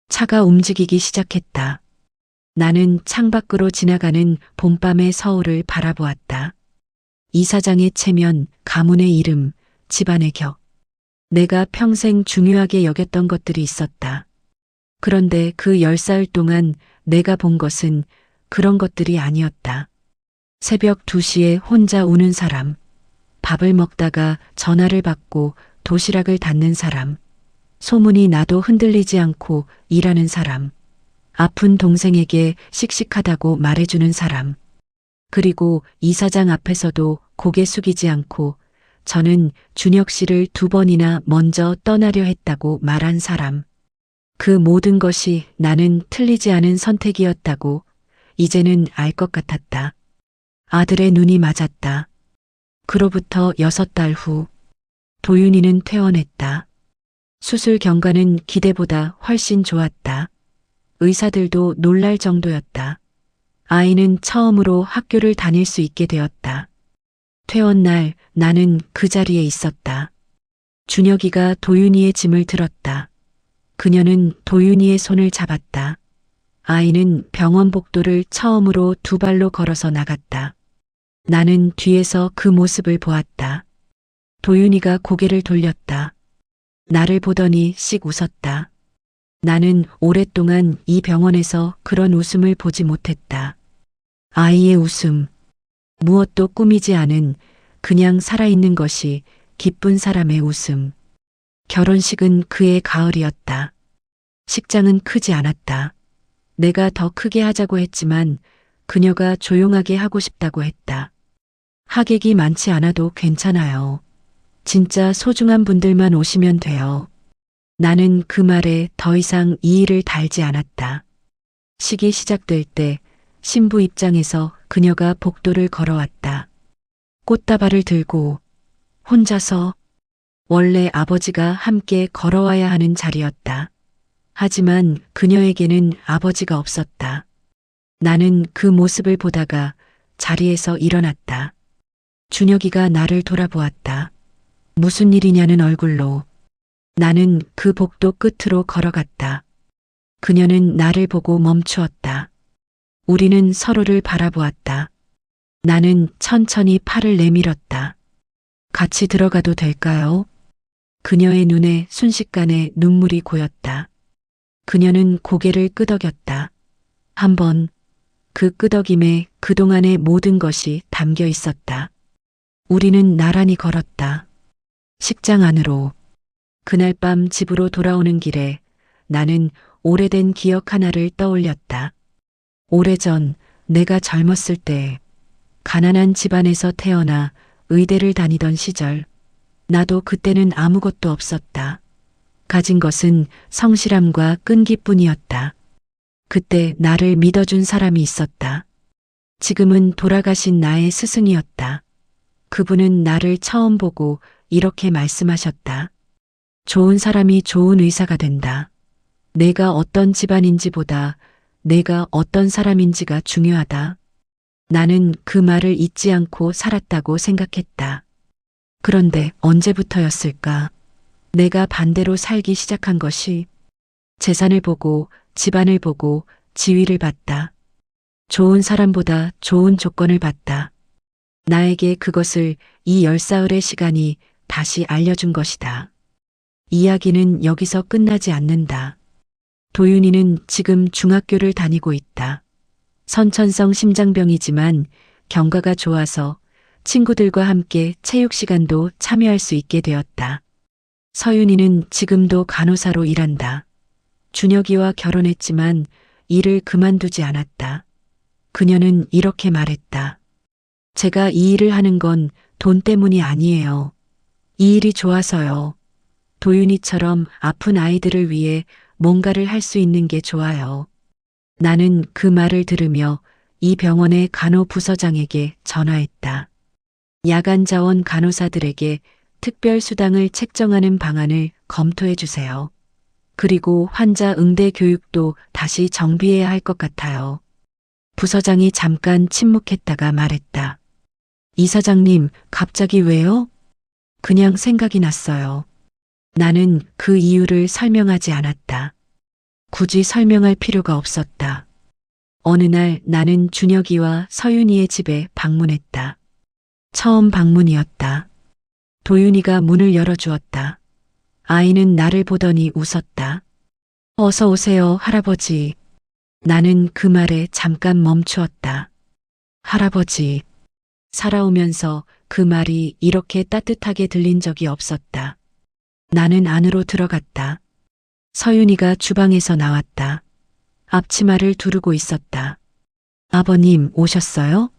차가 움직이기 시작했다. 나는 창밖으로 지나가는 봄밤의 서울을 바라보았다. 이사장의 체면, 가문의 이름, 집안의 격. 내가 평생 중요하게 여겼던 것들이 있었다. 그런데 그 10사흘 동안 내가 본 것은 그런 것들이 아니었다. 새벽 2시에 혼자 우는 사람, 밥을 먹다가 전화를 받고 도시락을 닫는 사람, 소문이 나도 흔들리지 않고 일하는 사람, 아픈 동생에게 씩씩하다고 말해주는 사람, 그리고 이사장 앞에서도 고개 숙이지 않고 저는 준혁 씨를 2번이나 먼저 떠나려 했다고 말한 사람. 그 모든 것이 나는 틀리지 않은 선택이었다고 이제는 알 것 같았다. 아들의 눈이 맞았다. 그로부터 6달 후 도윤이는 퇴원했다. 수술 경과는 기대보다 훨씬 좋았다. 의사들도 놀랄 정도였다. 아이는 처음으로 학교를 다닐 수 있게 되었다. 퇴원 날 나는 그 자리에 있었다. 준혁이가 도윤이의 짐을 들었다. 그녀는 도윤이의 손을 잡았다. 아이는 병원 복도를 처음으로 2발로 걸어서 나갔다. 나는 뒤에서 그 모습을 보았다. 도윤이가 고개를 돌렸다. 나를 보더니 씩 웃었다. 나는 오랫동안 이 병원에서 그런 웃음을 보지 못했다. 아이의 웃음. 무엇도 꾸미지 않은 그냥 살아있는 것이 기쁜 사람의 웃음. 결혼식은 그의 가을이었다. 식장은 크지 않았다. 내가 더 크게 하자고 했지만 그녀가 조용하게 하고 싶다고 했다. 하객이 많지 않아도 괜찮아요. 진짜 소중한 분들만 오시면 돼요. 나는 그 말에 더 이상 이의를 달지 않았다. 식이 시작될 때 신부 입장에서 그녀가 복도를 걸어왔다. 꽃다발을 들고 혼자서 원래 아버지가 함께 걸어와야 하는 자리였다. 하지만 그녀에게는 아버지가 없었다. 나는 그 모습을 보다가 자리에서 일어났다. 준혁이가 나를 돌아보았다. 무슨 일이냐는 얼굴로. 나는 그 복도 끝으로 걸어갔다. 그녀는 나를 보고 멈추었다. 우리는 서로를 바라보았다. 나는 천천히 팔을 내밀었다. 같이 들어가도 될까요? 그녀의 눈에 순식간에 눈물이 고였다. 그녀는 고개를 끄덕였다. 한 번, 그 끄덕임에 그동안의 모든 것이 담겨 있었다. 우리는 나란히 걸었다. 식장 안으로. 그날 밤 집으로 돌아오는 길에 나는 오래된 기억 하나를 떠올렸다. 오래전 내가 젊었을 때 가난한 집안에서 태어나 의대를 다니던 시절 나도 그때는 아무것도 없었다. 가진 것은 성실함과 끈기뿐이었다. 그때 나를 믿어준 사람이 있었다. 지금은 돌아가신 나의 스승이었다. 그분은 나를 처음 보고 이렇게 말씀하셨다. 좋은 사람이 좋은 의사가 된다. 내가 어떤 집안인지보다 내가 어떤 사람인지가 중요하다. 나는 그 말을 잊지 않고 살았다고 생각했다. 그런데 언제부터였을까? 내가 반대로 살기 시작한 것이 재산을 보고 집안을 보고 지위를 봤다. 좋은 사람보다 좋은 조건을 봤다. 나에게 그것을 이 열사흘의 시간이 다시 알려준 것이다. 이야기는 여기서 끝나지 않는다. 도윤이는 지금 중학교를 다니고 있다. 선천성 심장병이지만 경과가 좋아서 친구들과 함께 체육 시간도 참여할 수 있게 되었다. 서윤이는 지금도 간호사로 일한다. 준혁이와 결혼했지만 일을 그만두지 않았다. 그녀는 이렇게 말했다. 제가 이 일을 하는 건 돈 때문이 아니에요. 이 일이 좋아서요. 도윤이처럼 아픈 아이들을 위해 뭔가를 할 수 있는 게 좋아요. 나는 그 말을 들으며 이 병원의 간호부서장에게 전화했다. 야간 자원 간호사들에게 특별 수당을 책정하는 방안을 검토해 주세요. 그리고 환자 응대 교육도 다시 정비해야 할 것 같아요. 부서장이 잠깐 침묵했다가 말했다. 이사장님, 갑자기 왜요? 그냥 생각이 났어요. 나는 그 이유를 설명하지 않았다. 굳이 설명할 필요가 없었다. 어느 날 나는 준혁이와 서윤이의 집에 방문했다. 처음 방문이었다. 도윤이가 문을 열어주었다. 아이는 나를 보더니 웃었다. 어서 오세요, 할아버지. 나는 그 말에 잠깐 멈추었다. 할아버지. 살아오면서 그 말이 이렇게 따뜻하게 들린 적이 없었다. 나는 안으로 들어갔다. 서윤이가 주방에서 나왔다. 앞치마를 두르고 있었다. 아버님 오셨어요?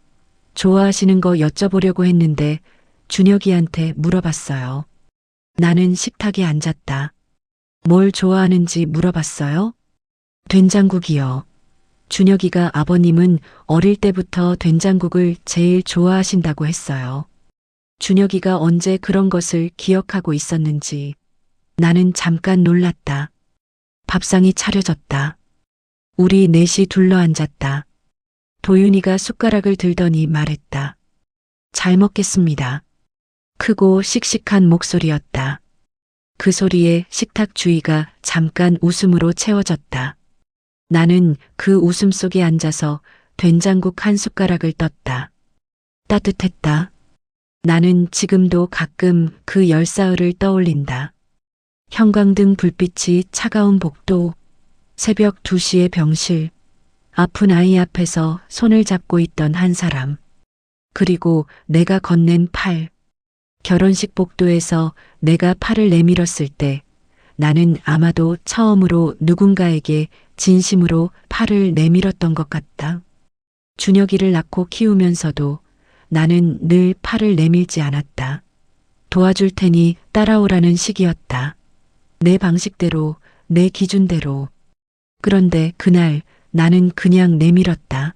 좋아하시는 거 여쭤보려고 했는데 준혁이한테 물어봤어요. 나는 식탁에 앉았다. 뭘 좋아하는지 물어봤어요? 된장국이요. 준혁이가 아버님은 어릴 때부터 된장국을 제일 좋아하신다고 했어요. 준혁이가 언제 그런 것을 기억하고 있었는지 나는 잠깐 놀랐다. 밥상이 차려졌다. 우리 넷이 둘러앉았다. 도윤이가 숟가락을 들더니 말했다. 잘 먹겠습니다. 크고 씩씩한 목소리였다. 그 소리에 식탁 주위가 잠깐 웃음으로 채워졌다. 나는 그 웃음 속에 앉아서 된장국 한 숟가락을 떴다. 따뜻했다. 나는 지금도 가끔 그 열사흘을 떠올린다. 형광등 불빛이 차가운 복도, 새벽 2시의 병실, 아픈 아이 앞에서 손을 잡고 있던 한 사람, 그리고 내가 건넨 팔, 결혼식 복도에서 내가 팔을 내밀었을 때 나는 아마도 처음으로 누군가에게 진심으로 팔을 내밀었던 것 같다. 준혁이를 낳고 키우면서도 나는 늘 팔을 내밀지 않았다. 도와줄 테니 따라오라는 식이었다. 내 방식대로, 내 기준대로. 그런데 그날 나는 그냥 내밀었다.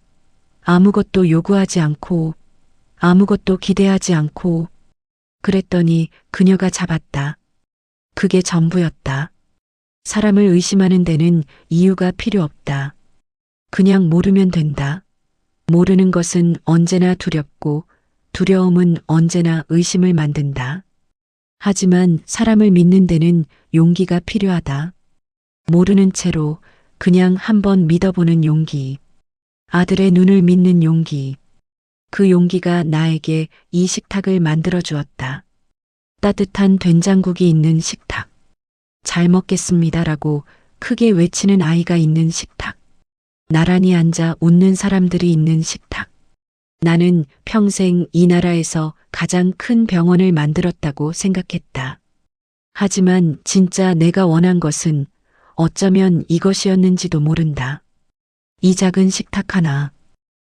아무것도 요구하지 않고, 아무것도 기대하지 않고. 그랬더니 그녀가 잡았다. 그게 전부였다. 사람을 의심하는 데는 이유가 필요 없다. 그냥 모르면 된다. 모르는 것은 언제나 두렵고 두려움은 언제나 의심을 만든다. 하지만 사람을 믿는 데는 용기가 필요하다. 모르는 채로 그냥 한번 믿어보는 용기. 아들의 눈을 믿는 용기. 그 용기가 나에게 이 식탁을 만들어 주었다. 따뜻한 된장국이 있는 식탁. 잘 먹겠습니다라고 크게 외치는 아이가 있는 식탁. 나란히 앉아 웃는 사람들이 있는 식탁. 나는 평생 이 나라에서 가장 큰 병원을 만들었다고 생각했다. 하지만 진짜 내가 원한 것은 어쩌면 이것이었는지도 모른다. 이 작은 식탁 하나.